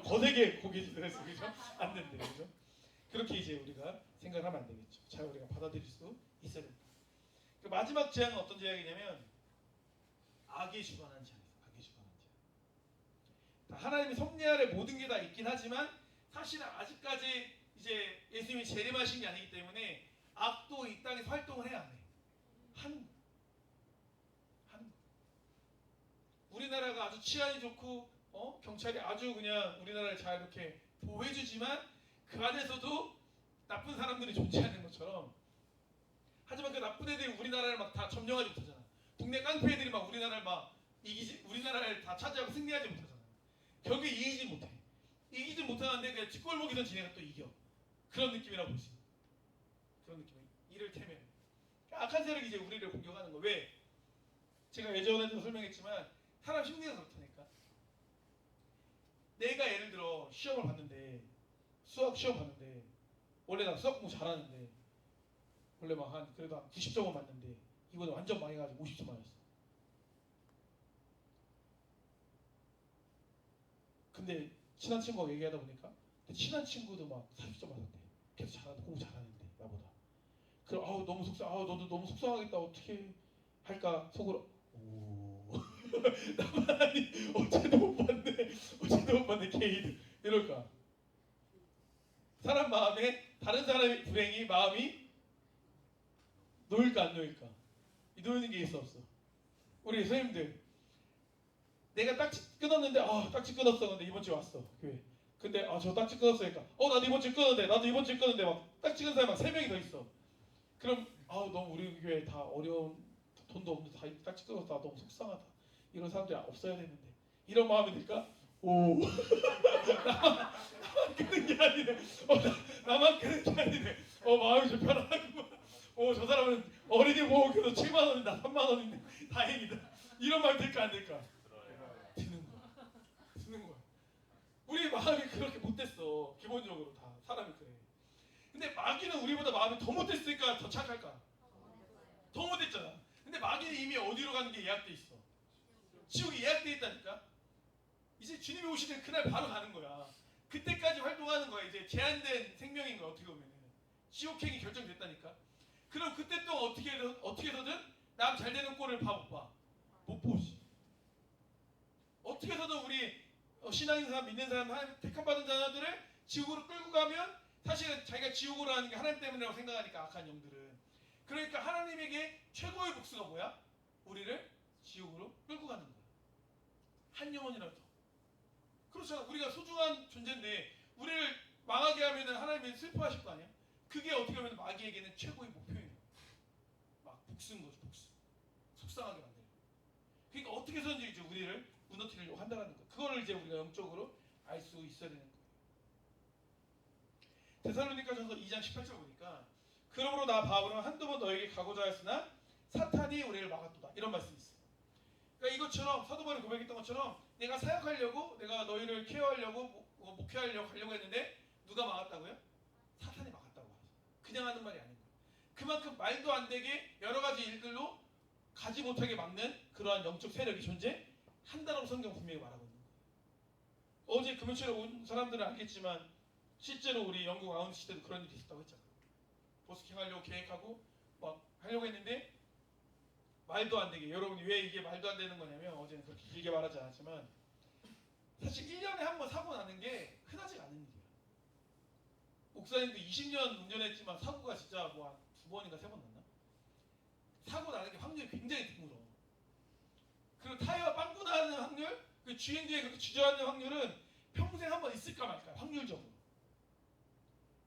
거세게 고개 들었어, 그죠? 안 된대, 그죠? 그렇게 이제 우리가 생각을 하면 안 되겠죠. 잘 우리가 받아들일 수 있어야 됩니다. 그 마지막 재앙은 어떤 재앙이냐면 악에 주관한 재앙이에요. 악에 주관한 재앙. 하나님이 섭리하를 모든 게 다 있긴 하지만 사실은 아직까지 이제 예수님이 재림하신 게 아니기 때문에 악도 이 땅에서 활동을 해야 해. 하는 거. 우리나라가 아주 치안이 좋고 경찰이 아주 그냥 우리나라를 잘 이렇게 보호해주지만 그 안에서도 나쁜 사람들이 존재하는 것처럼 하지만 그 나쁜 애들이 우리나라를 막 다 점령하지 못하잖아. 동네 깡패 애들이 막 우리나라를 막 우리나라를 다 차지하고 승리하지 못하잖아. 결국에 이기지 못해. 이기지 못하는데 그냥 뒷골목이던 지네가 또 이겨. 그런 느낌이라고 볼 수 있어. 그런 느낌. 이를테면 악한 세력이 이제 우리를 공격하는 거. 왜? 제가 예전에도 설명했지만 사람 심리가 그렇다니까. 내가 예를 들어 시험을 봤는데 수학 시험 봤는데 원래 나 수학 공부 잘하는데 원래 막 그래도 한 90점은 맞는데 이번에 완전 망해가지고 50점 맞았어. 근데 친한 친구가 얘기하다 보니까 친한 친구도 막 40점 맞았대. 계속 공부 잘하는데 나보다. 그럼 너무 너도 너무 속상하겠다. 어떻게 할까 속으로. 나만 아니 어제도 못 봤네 케이드 이럴까. 사람 마음에 다른 사람의 불행이 마음이 놓일까 안 놓일까. 놓이는 게 있어 없어. 우리 선생님들 내가 딱지 끊었는데 딱지 끊었어. 근데 이번 주에 왔어 교회. 근데 저 딱지 끊었으니까 나도 이번 주에 끊었는데 막 딱지 끊은 사람이 막 3명이 더 있어. 그럼 너무 우리 교회 다 어려운 돈도 없는데 다 딱지 끊어서 나 너무 속상하다. 이런 사람들이 없어야 되는데 이런 마음이 들까? 나만 끄는 게 아니네. 나만 끄는 게 아니네. 마음이 좀 편안하구만. 저 사람은 어린이 보호교도 7만 원인데 나 3만 원인데 다행이다. 이런 마음이 들까 안 들까? 드는 거. 마음이 그렇게 못됐어. 기본적으로 다 사람이 그래. 근데 마귀는 우리보다 마음이 더 못됐으니까 더 착할까? 더 못됐잖아. 근데 마귀는 이미 어디로 가는 게 예약돼 있어. 지옥이 예약돼 있다니까. 이제 주님이 오시는 그날 바로 가는 거야. 그때까지 활동하는 거야. 이제 제한된 생명인 거야. 어떻게 보면은 지옥행이 결정됐다니까. 그럼 그때 또 어떻게 해서든 남 잘 되는 꼴을 못 봐. 못 보지. 어떻게 해서든 우리 신앙인 사람, 믿는 사람, 하나님 택함 받은 자들을 지옥으로 끌고 가면 사실은 자기가 지옥으로 하는 게 하나님 때문이라고 생각하니까 악한 영들은. 그러니까 하나님에게 최고의 복수가 뭐야? 우리를 지옥으로 끌고 가는 거야. 한 영혼이라도. 그렇잖아. 우리가 소중한 존재인데 우리를 망하게 하면 하나님이 슬퍼하실 거 아니야? 그게 어떻게 보면 마귀에게는 최고의 목표예요. 막 복수인 거죠. 복수. 속상하게 만들고. 그러니까 어떻게 해서든지 이제 우리를 무너뜨리려고 한다는 거. 그거를 이제 우리가 영적으로 알 수 있어야 되는 거예요. 데살로니가전서 2장 18절 보니까 그러므로 나 바울은 한두 번 너에게 가고자 했으나 사탄이 우리를 막았도다. 이런 말씀이 있어요. 그러니까 이것처럼 사도 바울이 고백했던 것처럼 내가 사역하려고 내가 너희를 케어하려고 목회하려고 하려고 했는데 누가 막았다고요? 사탄이 막았다고 하죠. 그냥 하는 말이 아닌 거예요. 그만큼 말도 안 되게 여러 가지 일들로 가지 못하게 막는 그러한 영적 세력이 존재한다라고 성경 분명히 말하고 있는 거예요. 어제 금요일에 온 사람들은 알겠지만 실제로 우리 영국 아웃 시대도 그런 일이 있었다고 했잖아요. 버스킹 하려고 계획하고 막 하려고 했는데 말도 안 되게. 여러분이 왜 이게 말도 안 되는 거냐면 어제는 그렇게 길게 말하지 않았지만 사실 1년에 한 번 사고 나는 게 흔하지가 않은 일이야. 목사님도 20년 운전했지만 사고가 진짜 뭐 한 2번인가 3번 났나? 사고 나는 게 확률이 굉장히 드물어. 그리고 타이어가 빵꾸 나는 확률, 그 주행 중에 그렇게 주저앉는 확률은 평생 한 번 있을까 말까 확률적으로.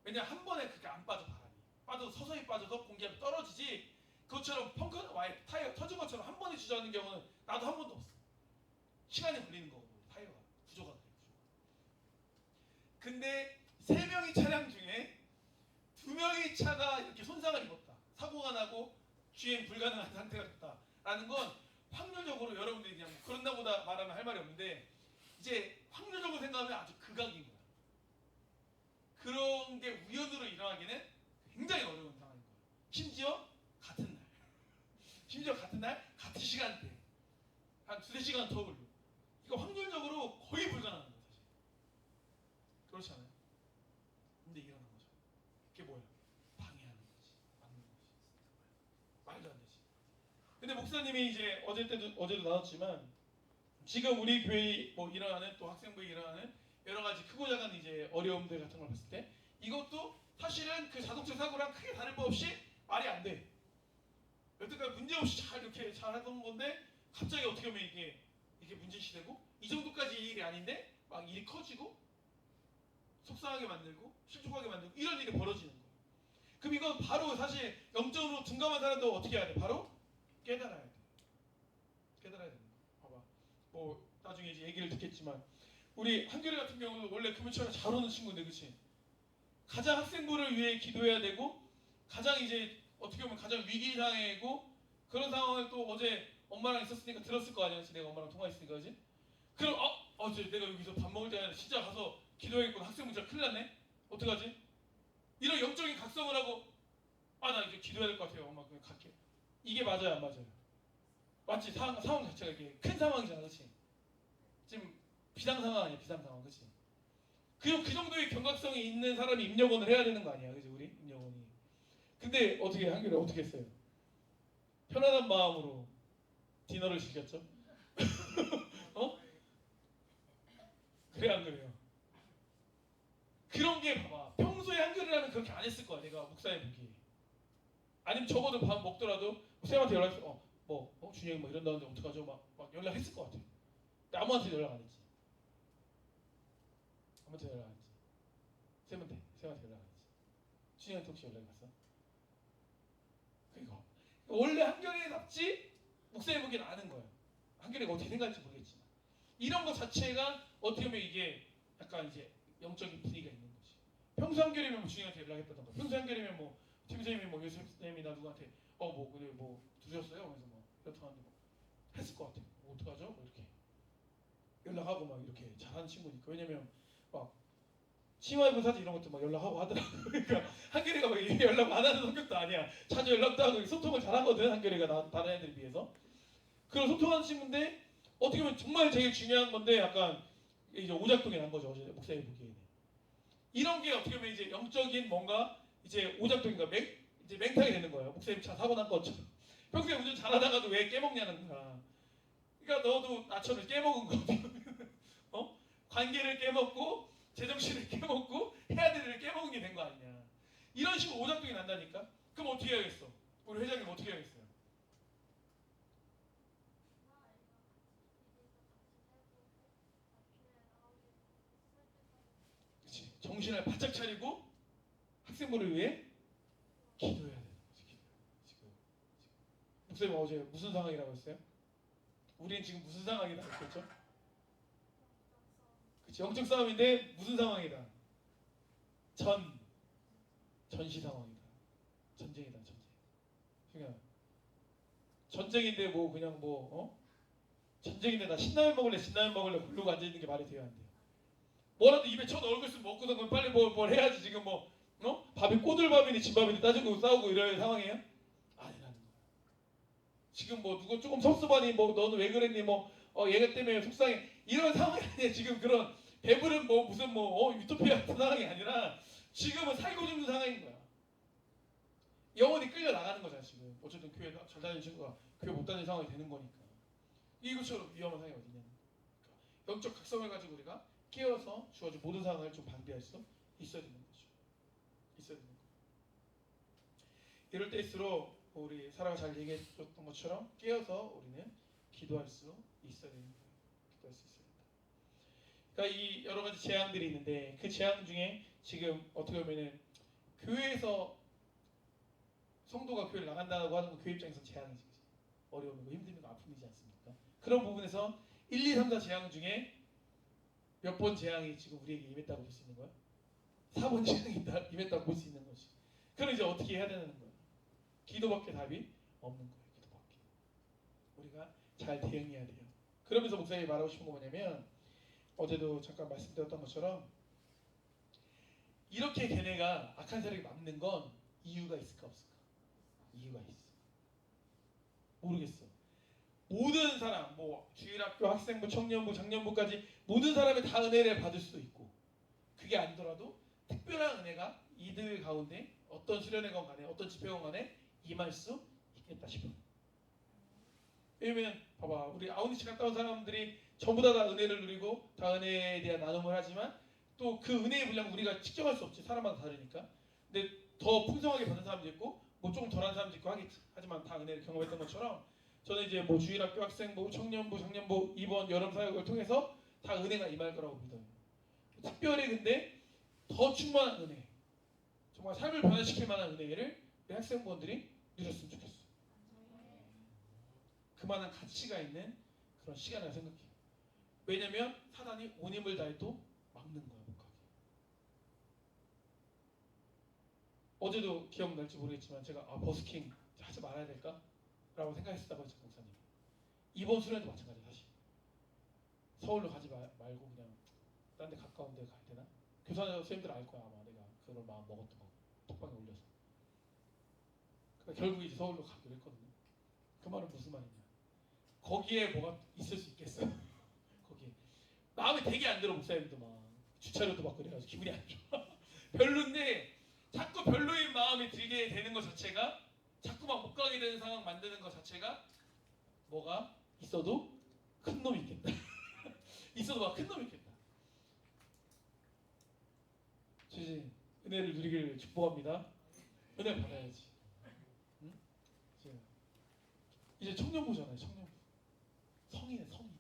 왜냐 한 번에 그렇게 안 빠져 바람이. 빠져서 서서히 빠져서 공기압이 떨어지지. 그것처럼 펑크 와이 타이어 터진 것처럼 한 번에 주저앉는 경우는 나도 한 번도 없어. 시간이 걸리는 거고 타이어가 구조가 그래. 근데 3명이 차량 중에 2명의 차가 이렇게 손상을 입었다. 사고가 나고 주행 불가능한 상태가 됐다라는 건 확률적으로 여러분들이 그냥 그런다 보다 말하면 할 말이 없는데 이제 확률적으로 생각하면 아주 극악인 거야. 그런 게 우연으로 일어나기는 굉장히 어려운 상황인 거야. 심지어 같은 날 같은 시간대 한 2-3시간 더 걸려. 이거 확률적으로 거의 불가능한 거야 사실. 그렇지 않아요? 근데 일어난 거죠. 그게 뭐야? 방해하는 거지. 막는 거지. 말도 안 되지. 근데 목사님이 이제 어제도 나눴지만 지금 우리 교회 뭐 일어나는 또 학생부에 일어나는 여러 가지 크고 작은 이제 어려움들 같은 걸 봤을 때 이것도 사실은 그 자동차 사고랑 크게 다를 바 없이 말이 안 돼. 여태까지 문제 없이 잘 이렇게 잘 하던 건데 갑자기 어떻게 보면 이게 문제시되고 이 정도까지 일이 아닌데 막 일이 커지고 속상하게 만들고 실족하게 만들고 이런 일이 벌어지는 거예요. 그럼 이건 바로 사실 영적으로 둔감한 사람도 어떻게 해야 돼? 바로 깨달아야 돼. 깨달아야 되는 거야. 봐봐. 뭐 나중에 이제 얘기를 듣겠지만 우리 한결이 같은 경우는 원래 금요일에 잘 오는 친구인데 그치? 가장 학생부를 위해 기도해야 되고 가장 이제 어떻게 보면 가장 위기 상황이고 그런 상황을 또 어제 엄마랑 있었으니까 들었을 거 아니야. 내가 엄마랑 통화했으니까 그지? 그럼 어제 내가 여기서 밥 먹을 때 진짜 가서 기도했고 학생부 진짜 큰일 났네? 어떡하지? 이런 영적인 각성을 하고 나 이제 기도해야 될 것 같아요. 엄마 그냥 갈게. 이게 맞아요 안 맞아요? 맞지? 상황 자체가 이게 큰 상황이잖아 그치? 지금 비상 상황 아니야 비상 상황 그치? 그 정도의 경각성이 있는 사람이 임력원을 해야 되는 거 아니야 그치 우리? 임력원이. 근데 어떻게 한결이 어떻게 했어요? 편안한 마음으로 디너를 즐겼죠? 그래 안 그래요? 그런 게 봐봐. 평소에 한결이라면 그렇게 안 했을 거야 내가 목사님 보기에. 아니면 적어도 밥 먹더라도 쌤한테 연락해서 준영이 뭐 이런다는데 어떡하죠? 막 연락했을 것 같아. 근데 아무한테 연락 안 했지. 아무한테 연락 안 했지. 쌤한테 연락 안 했지. 준영한테 혹시 연락이 갔어? 그리고 원래 한결이답지 목사님 보기에는 아는 거예요. 한결이가 어떻게 생각할지 모르겠지만 이런 것 자체가 어떻게 보면 이게 약간 이제 영적인 분위기가 있는 거지. 평소 한결이면 뭐 준영한테 연락했다던가 평소 한결이면 뭐 팀장님이 뭐 요셉쌤이나 누구한테 근데 뭐 들으셨어요? 그래서 뭐 이렇다는데 뭐 했을 것 같아요. 어떡하죠? 뭐 이렇게 연락하고 막 이렇게 잘하는 친구니까. 왜냐면 막 치마 입은 사진 이런 것도 막 연락하고 하더라고. 그러니까 한결이가 막 연락 안 하는 성격도 아니야. 자주 연락도 하고 소통을 잘하거든. 한결이가 다른 애들에 비해서. 그런 소통하는 친구인데 어떻게 보면 정말 제일 중요한 건데 약간 이제 오작동이 난 거죠. 어제 목사님 보기에는. 이런 게 어떻게 보면 이제 영적인 뭔가 이제 오작동인가 이제 맹탕이 되는 거예요. 목사님 차 사고 난 것처럼. 평소에 운전 잘하다가도 왜 깨먹냐는 거야. 그러니까 너도 나처럼 깨먹은 거. 어? 관계를 깨먹고 제정신을 깨먹고 해야 될 일을 깨먹은 게 된 거 아니냐. 이런 식으로 오작동이 난다니까. 그럼 어떻게 해야겠어? 우리 회장님 어떻게 해야겠어요? 그렇지. 정신을 바짝 차리고 학생부를 위해 기도해야 되는 거지. 지금 목사님 어제 무슨 상황이라고 했어요? 우리는 지금 무슨 상황이라고 했죠? 그치, 영적 싸움인데 무슨 상황이다? 전시 상황이다. 전쟁이다, 전쟁. 그러니까 전쟁인데 뭐 그냥 뭐 전쟁인데 나 신라면 먹을래 굴르고 앉아 있는 게 말이 돼야 안 돼. 뭐라도 입에 쳐 넣을 것을 먹고서 그럼 빨리 뭘 해야지. 지금 뭐 밥이 꼬들밥이니 진밥이니 따지고 싸우고 이럴 상황이에요? 아니라는 거야. 지금 뭐 누구 조금 섭섭하니 뭐 너는 왜 그랬니 뭐 얘가 때문에 속상해 이런 상황이 아니야. 지금 그런 배부른 뭐 무슨 유토피아 같은 상황이 아니라 지금은 살고 죽는 상황인 거야. 영혼이 끌려 나가는 거잖아. 지금 어쨌든 교회 전 다니는 친구가 교회 못 다니는 상황이 되는 거니까. 이것처럼 위험한 상황이 어디냐. 그러니까 영적 각성을 가지고 우리가 깨어서 주어진 모든 상황을 좀 방비할 수 있어야 되는 거죠. 있어야 되는 거. 이럴 때일수록 우리 사라가 잘 얘기해줬던 것처럼 깨어서 우리는 기도할 수 있어야 되는 거예요. 기도할 수 있어야 된다. 그러니까 이 여러 가지 재앙들이 있는데 그 재앙 중에 지금 어떻게 보면은 교회에서 성도가 교회를 나간다고 하는 건 교회 입장에서 재앙이지. 어려움이고 힘듦이고 아픔이지 않습니까? 그런 부분에서 1, 2, 3, 4 재앙 중에 몇 번 재앙이 지금 우리에게 임했다고 볼 수 있는 거야? 4번 재앙이 임했다고 볼 수 있는 거지. 그럼 이제 어떻게 해야 되는 거야? 기도밖에 답이 없는 거예요. 기도밖에. 우리가 잘 대응해야 돼요. 그러면서 목사님이 말하고 싶은 거 뭐냐면 어제도 잠깐 말씀드렸던 것처럼 이렇게 걔네가 악한 세력이 막는 건 이유가 있을까 없을까? 이유가 있어. 모르겠어. 모든 사람, 뭐 주일학교, 학생부, 청년부, 장년부까지 모든 사람이 다 은혜를 받을 수도 있고 그게 아니더라도 특별한 은혜가 이들 가운데 어떤 수련회건 간에 어떤 집회건 간에 임할 수 있겠다 싶어요. 왜냐면 봐봐 우리 아우니치 갔다 온 사람들이 전부 다 은혜를 누리고 다 은혜에 대한 나눔을 하지만 또 그 은혜의 분량 우리가 측정할 수 없지. 사람마다 다르니까. 근데 더 풍성하게 받는 사람도 있고 뭐 조금 덜한 사람도 있고 하겠지. 하지만 다 은혜를 경험했던 것처럼 저는 이제 뭐 주일학교, 학생부, 청년부, 장년부 이번 여름 사역을 통해서 다 은혜가 임할 거라고 믿어요. 특별히 근데 더 충만한 은혜, 정말 삶을 변화시킬 만한 은혜를 우리 학생부원들이 누렸으면 좋겠어. 그만한 가치가 있는 그런 시간을 생각해요. 왜냐면 사단이 온 힘을 다해도 막는 거야. 못 가게. 어제도 기억날지 모르겠지만 제가 버스킹 하지 말아야 될까? 라고 생각했었다고 했죠. 목사님. 이번 수련도 마찬가지야. 사실 서울로 가지 말고 그냥 딴 데 가까운 데 가야 되나? 교사 선생님들 알 거야. 아마 내가 그런 마음 먹었던 거 톡방에 올려서. 그러니까 결국 이제 서울로 가기로 했거든요. 그 말은 무슨 말이냐? 거기에 뭐가 있을 수 있겠어? 거기에 마음에 되게 안 들어. 목사님도 막 주차료도 받고 그래가지고 기분이 안 좋아. 별론데 자꾸 별로인 마음이 들게 되는 것 자체가 자꾸 막 못 가게 되는 상황 만드는 것 자체가 뭐가 있어도 큰 놈이 있겠다. 있어도 막 큰 놈이 있겠다. 주신 은혜를 누리기를 축복합니다. 은혜 받아야지. 응? 이제 청년부잖아요. 청년부. 성인의 성인.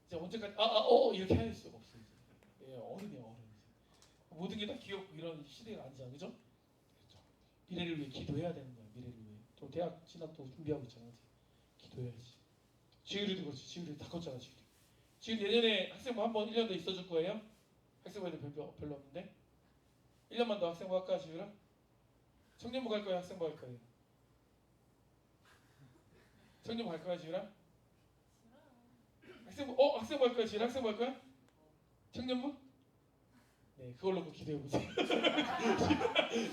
이제 언제까지 이렇게 할 수가 없어. 이제 어른이야 어른. 모든 게 다 귀엽고 이런 시대가 아니잖아, 그죠? 미래를 위해 기도해야 되는 거야. 미래를 위해. 또 대학 진학도 준비하고 있잖아. 기도해야지. 지율이도 그렇지. 지율이 다 컸잖아. 지율이 내년에 학생부 한번 1년 더 있어줄 거예요? 학생부에도 별로 없는데 1년만 더 학생부 할까 지율아? 청년부 갈 거야? 학생부 할 거예요? 청년부 갈 거야 지율아? 학생부 할 거야 지율아? 학생부 할 거야? 청년부? 네, 그걸 놓고 기도해 보세요.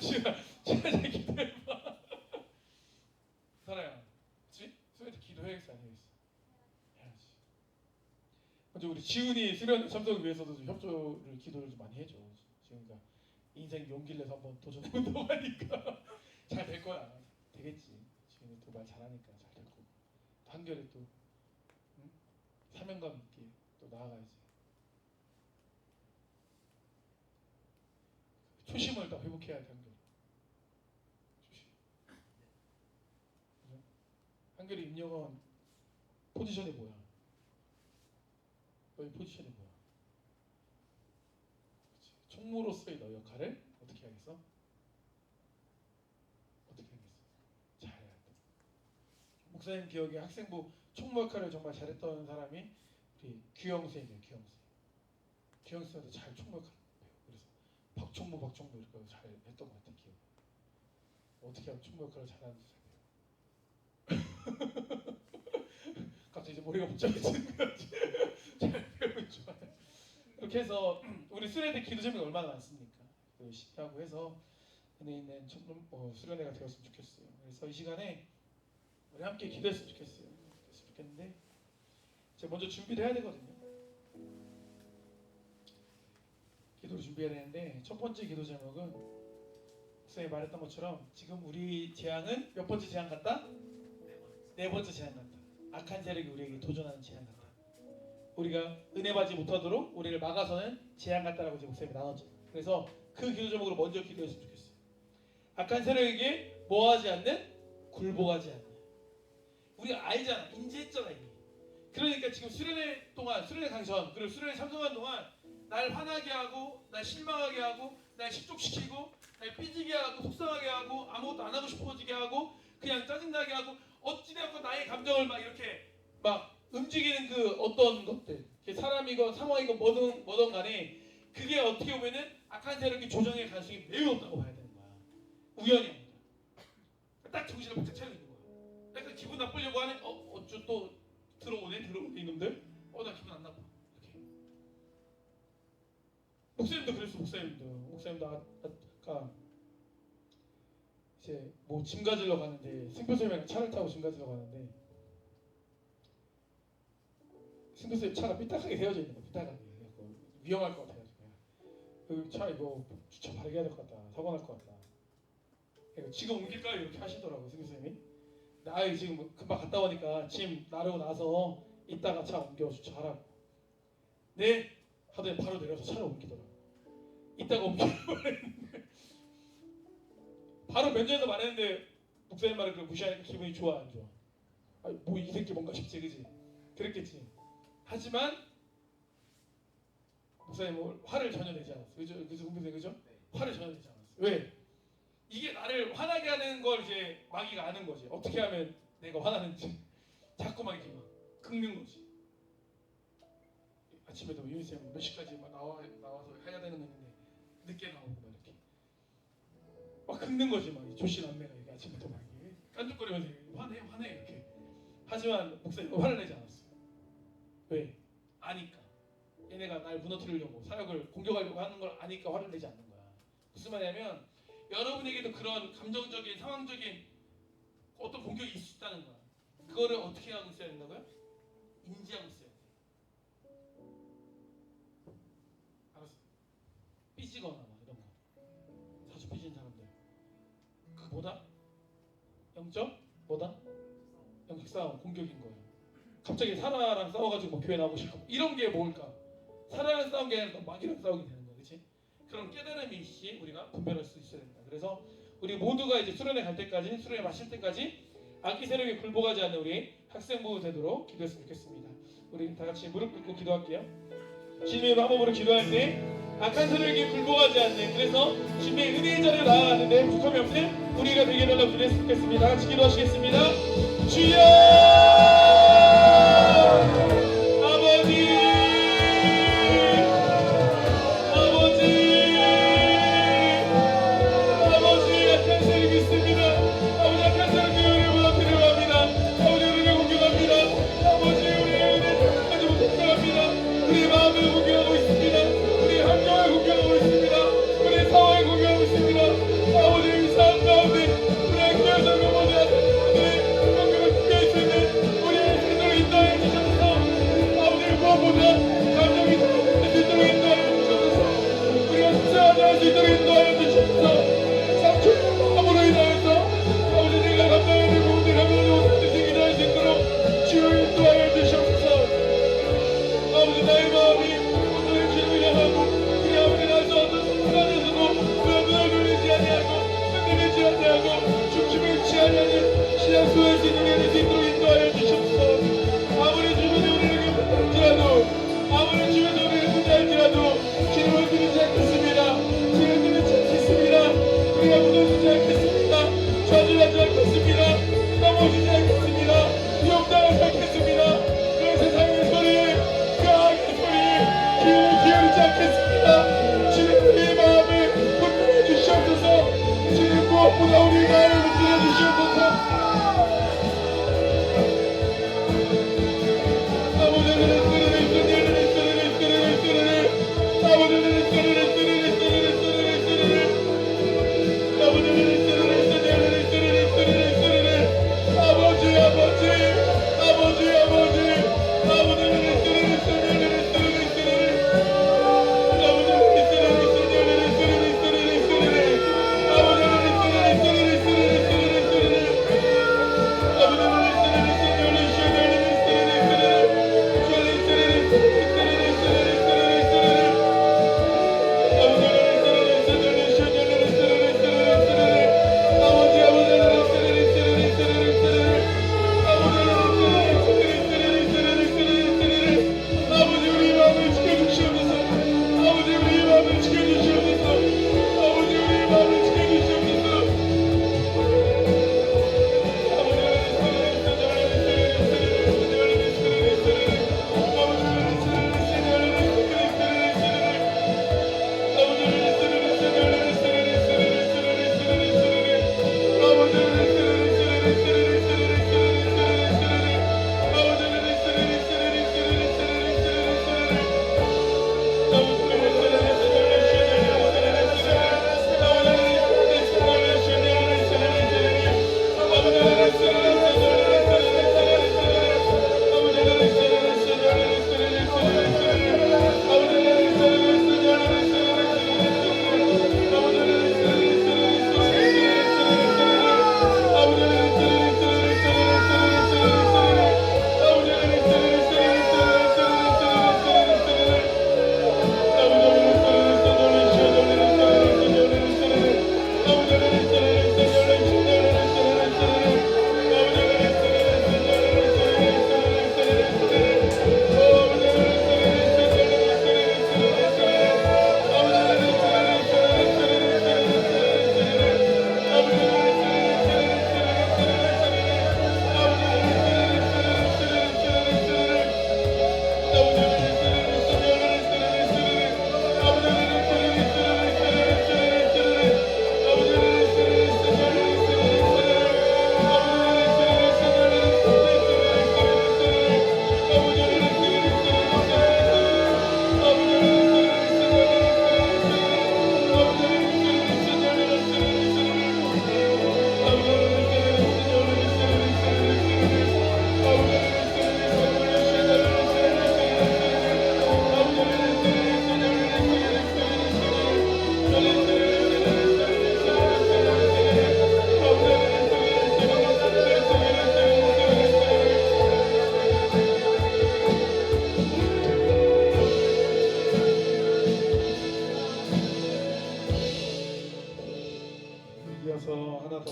시간 기도해봐. 사라야, 그렇지? 수련회 기도해야겠어, 안 해야겠어? 해야지. 먼저 우리 지훈이 수련회 참석을 위해서도 좀 협조를 기도를 좀 많이 해줘. 지훈이가 인생 용기를 내서 한번 도전해본다고 하니까 잘 될 거야. 되겠지. 지훈이 또 말 잘하니까 잘 될 거고. 또 한결에 또 응? 사명감 있게 또 나아가야지. 초심을 다 회복해야 돼, 한결. 초심. 그죠? 한결이 임영원 포지션이 뭐야? 너희 포지션이 뭐야? 그치? 총무로서의 너 역할을 어떻게 하겠어? 어떻게 하겠어? 잘해야 돼. 목사님 기억에 학생부 총무 역할을 정말 잘했던 사람이 우리 규영 선생님이에요. 규영 선생님. 규영 선생님도 잘 총무 역할 배워. 그래서 박총무 이렇게 잘 했던 것 같아. 기억. 어떻게 하면 총무 역할을 잘하는지 잘 배워. 갑자기 이제 머리가 복잡해지는 것 같지. 잘 배우면 좋아요. 이렇게 해서 우리 수련회 기도 제목이 얼마나 많습니까? 열심히 하고 해서 은혜 있는 수련회가 되었으면 좋겠어요. 그래서 이 시간에 우리 함께 기도했으면 좋겠어요. 그랬으면 좋겠는데 제가 먼저 준비를 해야 되거든요. 기도를 준비해야 되는데 첫 번째 기도 제목은 목사님이 말했던 것처럼 지금 우리 재앙은 몇 번째 재앙 같다? 네 번째 재앙 같다. 악한 세력이 우리에게 도전하는 재앙 같다. 우리가 은혜 받지 못하도록 우리를 막아서는 재앙 같다라고 지금 목사님이 나눴죠. 그래서 그 기도 제목으로 먼저 기도했으면 좋겠어요. 악한 세력에게 뭐하지 않는? 굴복하지 않는. 우리가 알잖아. 인지했잖아 이미. 그러니까 지금 수련회 동안, 수련회 강전, 그리고 수련회 참석한 동안 날 화나게 하고, 날 실망하게 하고, 날 실족시키고, 날 삐지게 하고, 속상하게 하고, 아무것도 안 하고 싶어지게 하고, 그냥 짜증나게 하고, 어찌되었건 나의 감정을 막 이렇게 막 움직이는 그 어떤 것들, 사람이건 상황이건 뭐든 간에 그게 어떻게 보면은 악한 세력이 조정의 가능성이 매우 높다고 봐야 되는 거야. 우연이 아니라. 딱 정신을 바짝 차리고 있는 거야. 약간 기분 나쁘려고 하네. 어쩌 또 들어오네 이놈들. 나 기분 안 나빠. 이렇게. 목사님도 그랬어. 목사님도 아까 이제 뭐 짐 가지러 가는데 승표쌤이랑 차를 타고 짐 가지러 가는데 승표쌤 차가 삐딱하게 세워져 있는 거야. 삐딱하게. 위험할 것 같아가지고 그 차 이거 주차 바르게 해야 될 것 같다. 사고 날 것 같다. 지금 옮길까요? 이렇게 하시더라고 승표쌤이. 나 지금 금방 갔다 오니까 짐 나르고 나서 이따가 차 옮겨 주차하라고. 네? 하더니 바로 내려서 차를 옮기더라고. 이따가 옮기라고 했는데 바로 면전에서 말했는데 목사님 말을 무시하니까 기분이 좋아 안 좋아? 뭐 이 새끼 뭔가 싶지 그지? 그랬겠지. 하지만 목사님은 화를 전혀 내지 않았어. 그죠? 그죠? 화를 전혀 내지 않았어. 왜? 이게 나를 화나게 하는 걸 이제 마귀가 아는 거지. 어떻게 하면 내가 화나는지 자꾸 막 이렇게 막 긁는 거지. 아침에도 유미쌤 몇 시까지 막 나와서 해야 되는 거 있는데 늦게 나오고 막 이렇게 막 긁는 거지. 막 조씨 남매가 이게 아침부터 막 이렇게 깐죽거리면서 화내 이렇게. 하지만 목사님은 화를 내지 않았어. 왜? 아니까. 얘네가 날 무너뜨리려고 사역을 공격하려고 하는 걸 아니까 화를 내지 않는 거야. 무슨 말이냐면 여러분에게도 그런 감정적인 상황적인 어떤 공격이 있을 수 있다는 거야. 그거를 어떻게 하고 있어야 된다고요? 인지하고 있어야 돼. 알았어. 삐지거나 막 이런 거. 자주 삐지는 사람들. 그 뭐다? 영적 싸움, 공격인 거예요. 갑자기 사라랑 싸워가지고 뭐 교회 나오고 싶고 이런 게 뭘까? 사라랑 싸운 게 아니라 마귀랑 싸우게 되는 거야, 그렇지? 그런 깨달음이 있이 우리가 분별할 수 있어야 된다. 그래서 우리 모두가 이제 수련회 갈 때까지, 수련회 마실 때까지 악기 세력에 굴복하지 않는 우리 학생부 되도록 기도했으면 좋겠습니다. 우리 다 같이 무릎 꿇고 기도할게요. 주님의 마음으로 기도할 때 악한 세력에 굴복하지 않는, 그래서 주님의 은혜의 자리를 나아가는데 부족함이 없는 우리가 되게 해달라고 기도했으면 좋겠습니다. 다 같이 기도하시겠습니다. 주여! 우리 마음을 공격하고 있습니다. 우리 환경을 공격하고 있습니다. 시작 수할 수 있는 게 될 수 있도록 인도하여 주시옵소서. 아무리 주변에 우리에게 문제할지라도, 아무리 주변에 우리에게 문제할지라도 주님을 드리지 않겠습니다. 주님을 드리지 않겠습니다. 우리가 무너지지 않겠습니다. 좌절하지 않겠습니다. 넘어지지 않겠습니다. 위험당하지 않겠습니다. 그 세상의 소리, 그 악의 소리 귀를 기울이지 않겠습니다. 주님 우리의 마음을 붙들어 주시옵소서. 주님 무엇보다 우리의 마음을 붙들어 주시옵소서. 이어서 하나 더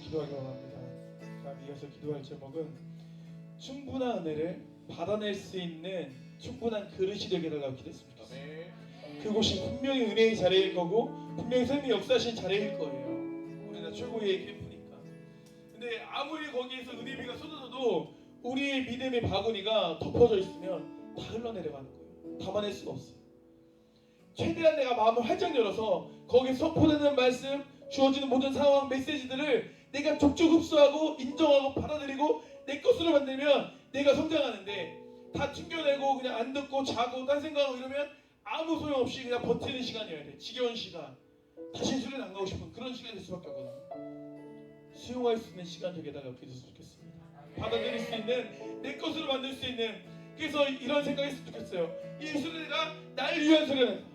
기도하기 원합니다. 다음 이어서 기도할 제목은 충분한 은혜를 받아낼 수 있는 충분한 그릇이 되게 해달라고 기도했습니다. 그곳이 분명히 은혜의 자리일 거고 분명히 삶의 역사하신 자리일 거예요. 우리나라 최고의 캠프니까. 근데 아무리 거기에서 은혜비가 쏟아져도 우리의 믿음의 바구니가 덮어져 있으면 다 흘러내려가는 거예요. 담아낼 수가 없어요. 최대한 내가 마음을 활짝 열어서 거기에 선포되는 말씀, 주어지는 모든 상황, 메시지들을 내가 족족 흡수하고 인정하고 받아들이고 내 것으로 만들면 내가 성장하는데 다 튕겨내고 그냥 안 듣고 자고 딴 생각하고 이러면 아무 소용없이 그냥 버티는 시간이어야 돼. 지겨운 시간. 다시 술에 안 가고 싶은 그런 시간이 될 수밖에 없거든요. 수용할 수 있는 시간 되게 해달라고 기도했으면 좋겠습니다. 받아들일 수 있는, 내 것으로 만들 수 있는. 그래서 이런 생각했으면 좋겠어요. 이 수련회가 날 위한 수련회다.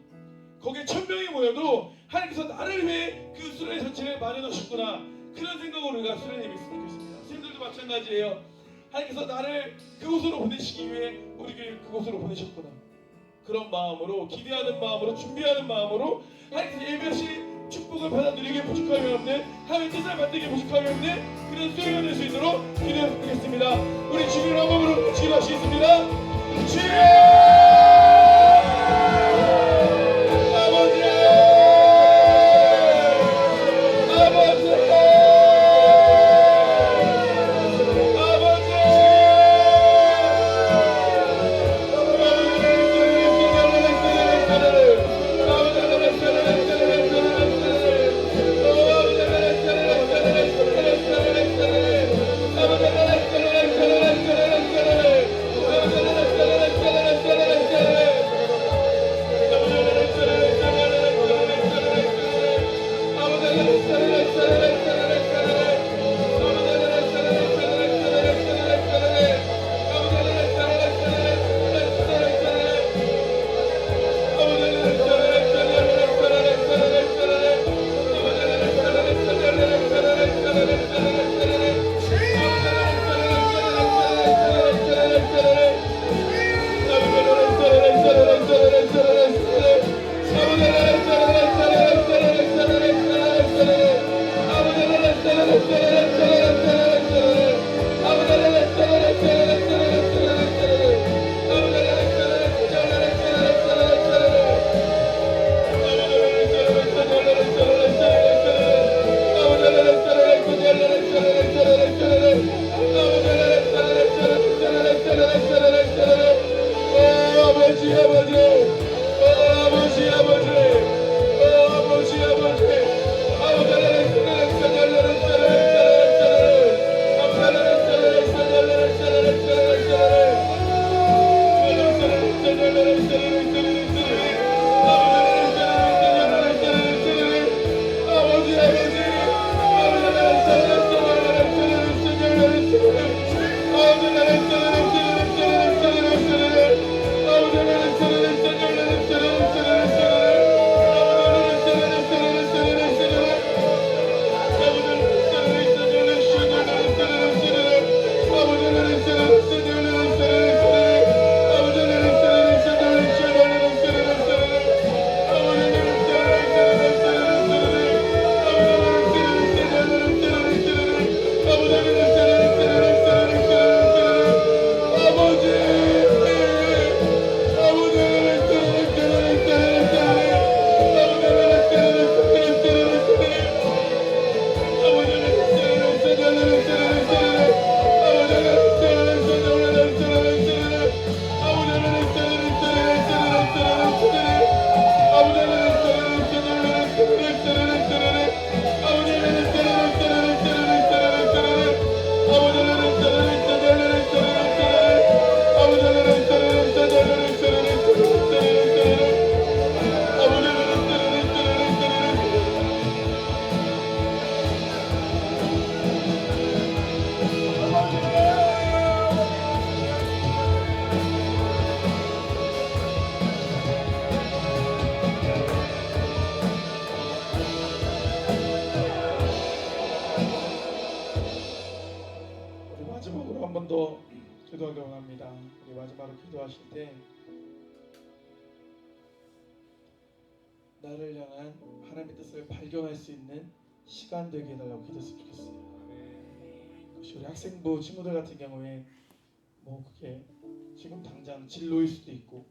거기에 1000명이 모여도 하나님께서 나를 위해 그 수련회 전체를 마련하셨구나. 그런 생각으로 우리가 수련회에 있으면 좋겠습니다. 선생님들도 마찬가지예요. 하나님께서 나를 그곳으로 보내시기 위해 우리 교회를 그곳으로 보내셨구나. 그런 마음으로, 기대하는 마음으로, 준비하는 마음으로 하나님께서 예배하실 축복을 받아들이기에 부족함이 없는 하나님의 뜻을 만들기에 부족함이 없는 그런 수요가 될 수 있도록 기도했으면 좋겠습니다. 우리 주님을 한 번으로 기도하시겠습니다. 주여! 마지막으로 한 번 더 기도하기 원합니다. 우리 마지막으로 기도하실 때 나를 향한 하나님의 뜻을 발견할 수 있는 시간 되게 해달라고 기도했으면 좋겠어요. 혹시 우리 학생부 친구들 같은 경우에 뭐 그게 지금 당장 진로일 수도 있고,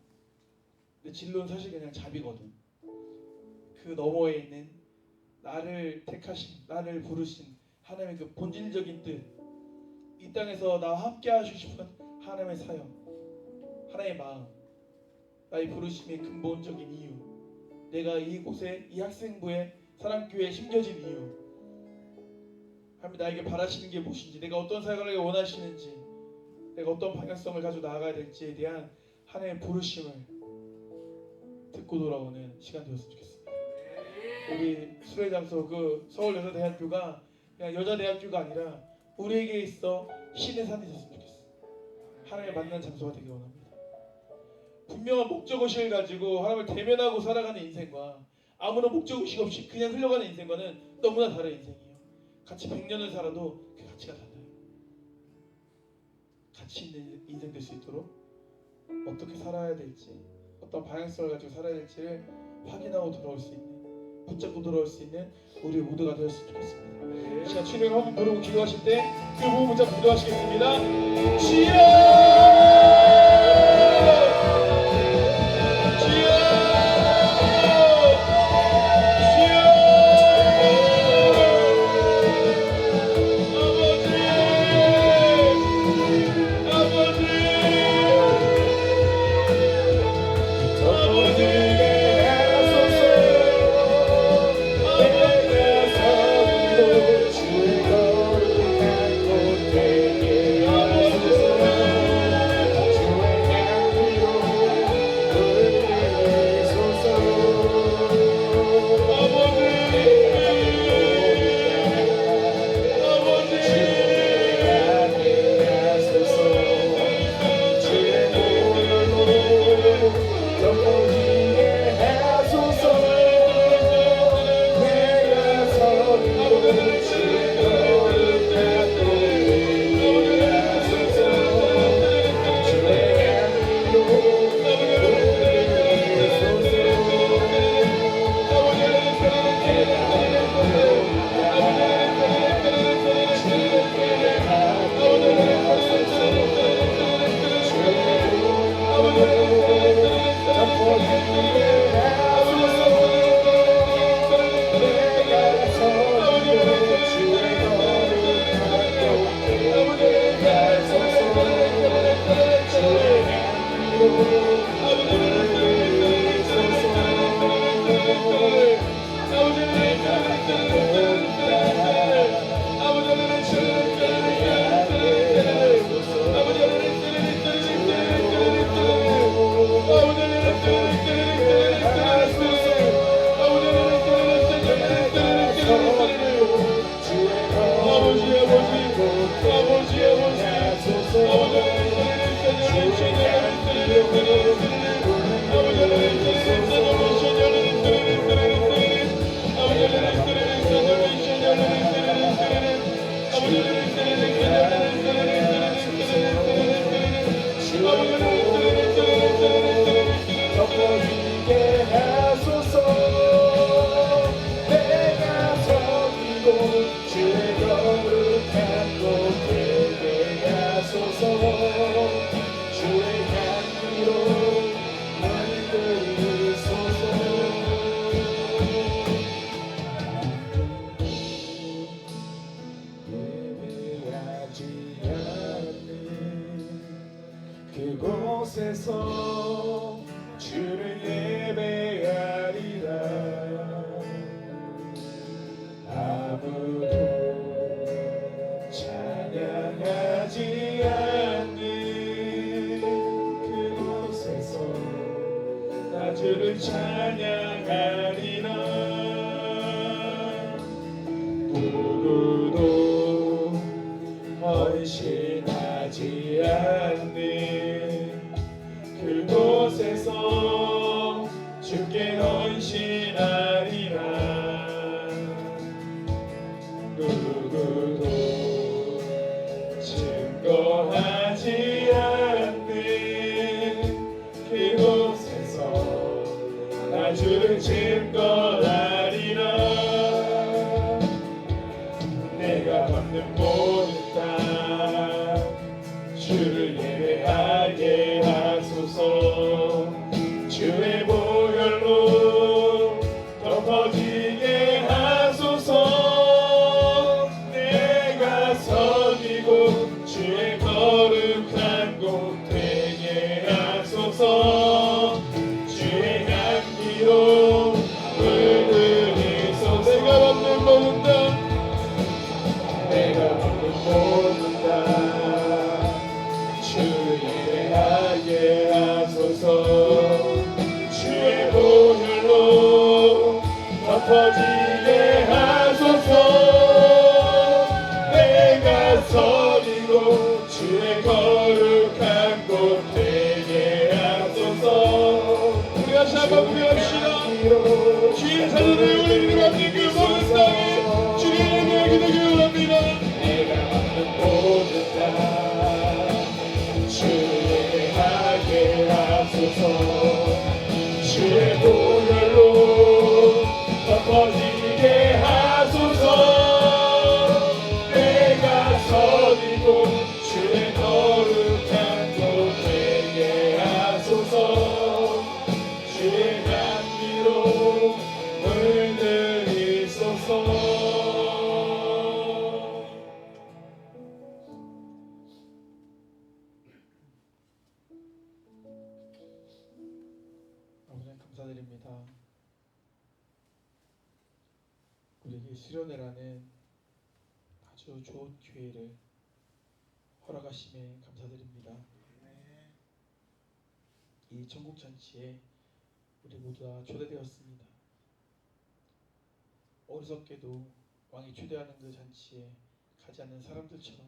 근데 진로는 사실 그냥 잡이거든. 그 너머에 있는 나를 택하신, 나를 부르신 하나님의 그 본질적인 뜻, 이 땅에서 나와 함께 하시고 싶은 하나님의 사역, 하나님의 마음, 나의 부르심의 근본적인 이유, 내가 이곳에 이 학생부에 사랑교회에 심겨진 이유, 하나님 나에게 바라시는 게 무엇인지, 내가 어떤 사역을 하기 원하시는지, 내가 어떤 방향성을 가지고 나아가야 될지에 대한 하나님의 부르심을 듣고 돌아오는 시간 되었으면 좋겠습니다. 우리 수레장소 그 서울여자대학교가 그냥 여자대학교가 아니라 우리에게 있어 신의 산이 됐으면 좋겠어요. 하나님을 만나는 장소가 되기 원합니다. 분명한 목적의식을 가지고 하나님을 대면하고 살아가는 인생과 아무런 목적의식 없이 그냥 흘러가는 인생과는 너무나 다른 인생이에요. 같이 100년을 살아도 그 가치가 달라요. 가치 있는 인생 될 수 있도록 어떻게 살아야 될지, 어떤 방향성을 가지고 살아야 될지를 확인하고 돌아올 수 있는 붙잡고 돌아올 수 있는 우리 모두가 되었으면 좋겠습니다. 이 시간 주님 한번 부르고 기도하실 때 그 부분 붙잡고 기도하시겠습니다. 주여! 그곳에서 주를 예배하리라. 아무도 찬양하지 않는 그곳에서 나 주를 찬양하리라. 누구도 헌신하지 않는 그곳에서 주께 헌신하리라. 누구도 증거하지 않는 그곳에서 나 주를 증거하리라. 내가 받는 모든 땅 주를 예배하게 하소서. 주의 보혈로 덮어지게 하소서. 내가 섬기고 주의 거룩한 곳 되게 하소서. 주의 향기로 물들이소서. 내가 받는 모든 땅 내가 받는 모든 땅 감사드립니다. 우리에게 수련회라는 아주 좋은 기회를 허락하심에 감사드립니다. 이 천국 잔치에 우리 모두 다 초대되었습니다. 어리석게도 왕이 초대하는 그 잔치에 가지 않는 사람들처럼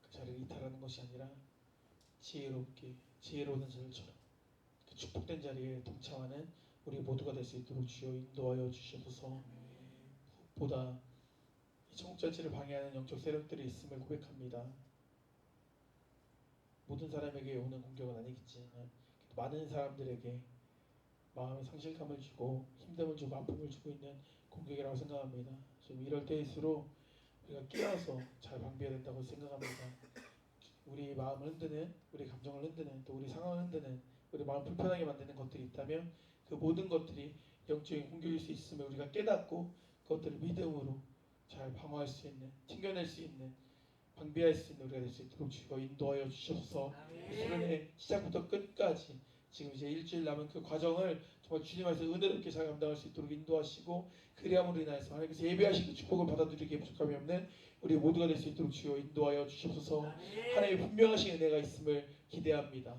그 자리를 이탈하는 것이 아니라 지혜롭게 지혜로운 자들처럼 그 축복된 자리에 동참하는 우리 모두가 될 수 있도록 주여 인도하여 주시옵소서. 보다 이 천국 잔치를 방해하는 영적 세력들이 있음을 고백합니다. 모든 사람에게 오는 공격은 아니겠지만 많은 사람들에게 마음의 상실감을 주고 힘듦을 주고 아픔을 주고 있는 공격이라고 생각합니다. 좀 이럴 때일수록 우리가 깨어서 잘 방비해야 된다고 생각합니다. 우리 마음을 흔드는, 우리 감정을 흔드는, 또 우리 상황을 흔드는, 우리 마음 불편하게 만드는 것들이 있다면 그 모든 것들이 영적인 공격일 수 있음을 우리가 깨닫고 그것들을 믿음으로 잘 방어할 수 있는, 튕겨낼 수 있는, 방비할 수 있는 우리가 될 수 있도록 주여 인도하여 주셔서 수련의 시작부터 끝까지 지금 이제 일주일 남은 그 과정을 정말 주님 안에서 은혜롭게 잘 감당할 수 있도록 인도하시고 그리함으로 인하여서 하나님께서 예배하신 그 축복을 받아들이기에 부족함이 없는 우리 모두가 될 수 있도록 주여 인도하여 주시옵소서. 하나님의 분명하신 은혜가 있음을 기대합니다.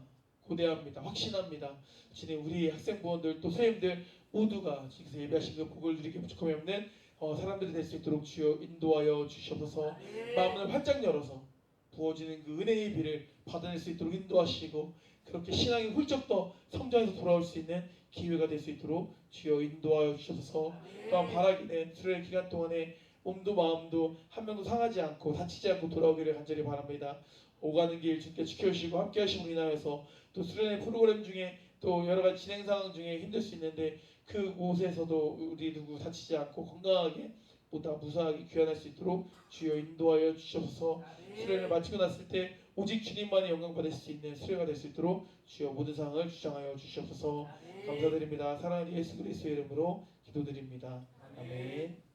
고대합니다. 확신합니다. 주님 우리 학생부원들 또 선생님들 모두가 지금서 예배하신 그 복을 누리기에 부족함이 없는 사람들이 될 수 있도록 주여 인도하여 주시옵소서. 마음을 활짝 열어서 부어지는 그 은혜의 비를 받아낼 수 있도록 인도하시고 그렇게 신앙이 훌쩍 더 성장해서 돌아올 수 있는 기회가 될 수 있도록 주여 인도하여 주셔서 또한 바라기는 수련의 기간 동안에 몸도 마음도 한 명도 상하지 않고 다치지 않고 돌아오기를 간절히 바랍니다. 오가는 길 주께 지켜주시고 함께 하심으로 인하여서 또 수련의 프로그램 중에 또 여러 가지 진행 상황 중에 힘들 수 있는데 그곳에서도 우리 누구 다치지 않고 건강하게 보다 무사하게 귀환할 수 있도록 주여 인도하여 주셔서 수련을 마치고 났을 때 오직 주님만이 영광 받을 수 있는 수련가 될 수 있도록 주여 모든 상을 주장하여 주시옵소서. 감사드립니다. 사랑하는 예수 그리스도의 이름으로 기도드립니다. 아멘.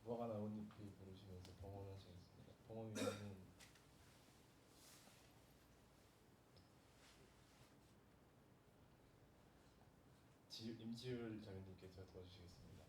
무화과 나뭇잎이 부르시면서 봉헌하시겠습니다. 봉헌위원은 임지율 장님께서 도와주시겠습니다.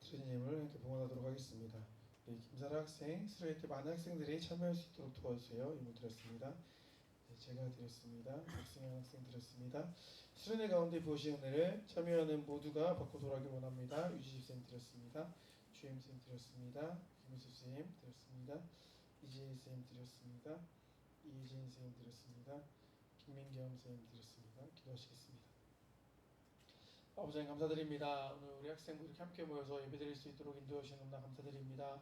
주님을 이렇게 봉헌하도록 하겠습니다. 김사라 학생, 수련회 때 많은 학생들이 참여할 수 있도록 도와주세요. 이모 드렸습니다. 제가 드렸습니다. 박승현 학생 드렸습니다. 수련회 가운데 부으신 은혜를 참여하는 모두가 받고 돌아가길 원합니다. 유지집 쌤 드렸습니다. 주임 쌤 드렸습니다. 김희수 쌤 드렸습니다. 이지혜 쌤 드렸습니다. 이혜진 쌤 드렸습니다. 김민경 쌤 드렸습니다. 기도하시겠습니다. 아버지 하나님 감사드립니다. 오늘 우리 학생들 이렇게 함께 모여서 예배드릴 수 있도록 인도하시는 너무나 감사드립니다.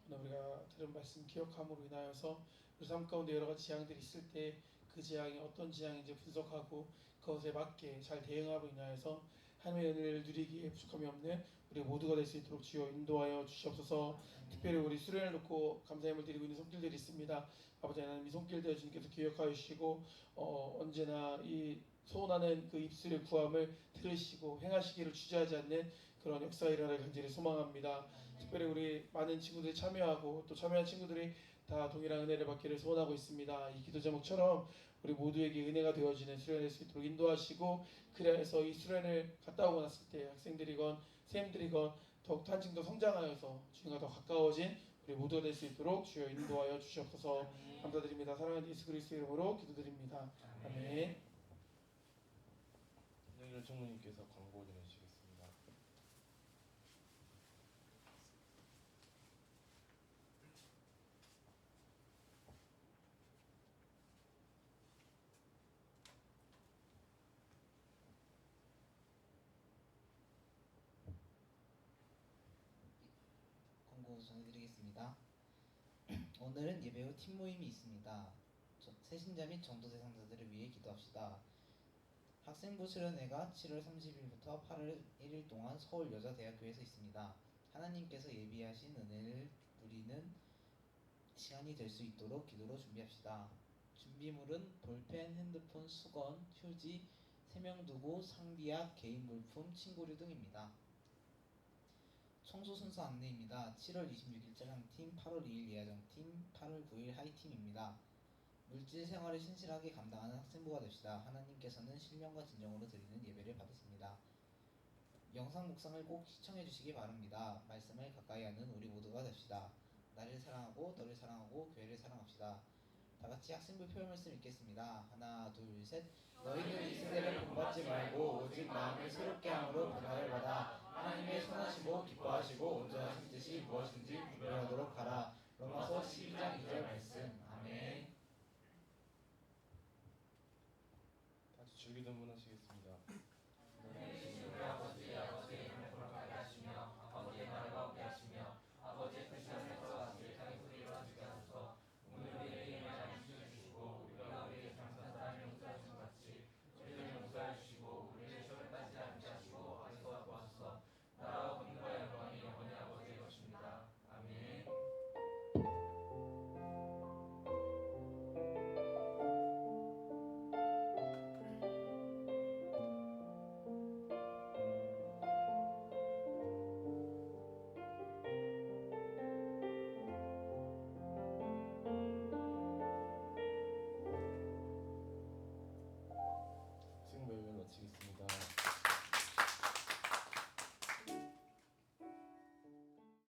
오늘 우리가 들은 말씀 기억함으로 인하여서 우리 삶 가운데 여러 가지 재앙들이 있을 때 그 재앙이 어떤 재앙인지 분석하고 그것에 맞게 잘 대응함으로 인하여서 하나님의 은혜를 누리기에 부족함이 없는 우리 모두가 될 수 있도록 주여 인도하여 주시옵소서. 특별히 우리 수련을 놓고 감사함을 드리고 있는 손길들이 있습니다. 아버지 하나님 이 손길들 주님께서 기억하여 주시고 언제나 이 소원하는 그 입술의 구함을 들으시고 행하시기를 주저하지 않는 그런 역사 일어날 간절히 소망합니다. 특별히 우리 많은 친구들이 참여하고 또 참여한 친구들이 다 동일한 은혜를 받기를 소원하고 있습니다. 이 기도 제목처럼 우리 모두에게 은혜가 되어지는 수련을 할 수 있도록 인도하시고 그래서 이 수련을 갔다 오고 났을 때 학생들이건 선생님들이건 더욱 한층 더 성장하여서 주님과 더 가까워진 우리 모두가 될 수 있도록 주여 인도하여 주시옵소서. 감사드립니다. 사랑하는 예수 그리스도 이름으로 기도드립니다. 아멘. 윤영일 총무님께서 광고 전해주시겠습니다. 광고 전해드리겠습니다. 오늘은 예배 후 팀 모임이 있습니다. 새신자 및 전도 대상자들을 위해 기도합시다. 학생부 수련회가 7월 30일부터 8월 1일 동안 서울여자대학교에서 있습니다. 하나님께서 예비하신 은혜를 누리는 시간이 될 수 있도록 기도로 준비합시다. 준비물은 볼펜, 핸드폰, 수건, 휴지, 세명도구, 상비약, 개인 물품, 친구류 등입니다. 청소 순서 안내입니다. 7월 26일 짜장팀, 8월 2일 예아정팀, 8월 9일 하이팀입니다. 물질 생활을 신실하게 감당하는 학생부가 됩시다. 하나님께서는 신령과 진정으로 드리는 예배를 받으십니다. 영상 묵상을 꼭 시청해 주시기 바랍니다. 말씀을 가까이 하는 우리 모두가 됩시다. 나를 사랑하고 너를 사랑하고 교회를 사랑합시다. 다같이 학생부 표현 말씀 읽겠습니다. 하나 둘 셋. 너희는 이 세대를 본받지 말고 오직 마음을 새롭게 함으로 변화를 받아 하나님의 선하시고 기뻐하시고 온전하신 뜻이 무엇인지 분별하도록 하라. 로마서 12장 2절 말씀. 아멘. 다시 주기도문 하시겠습니다.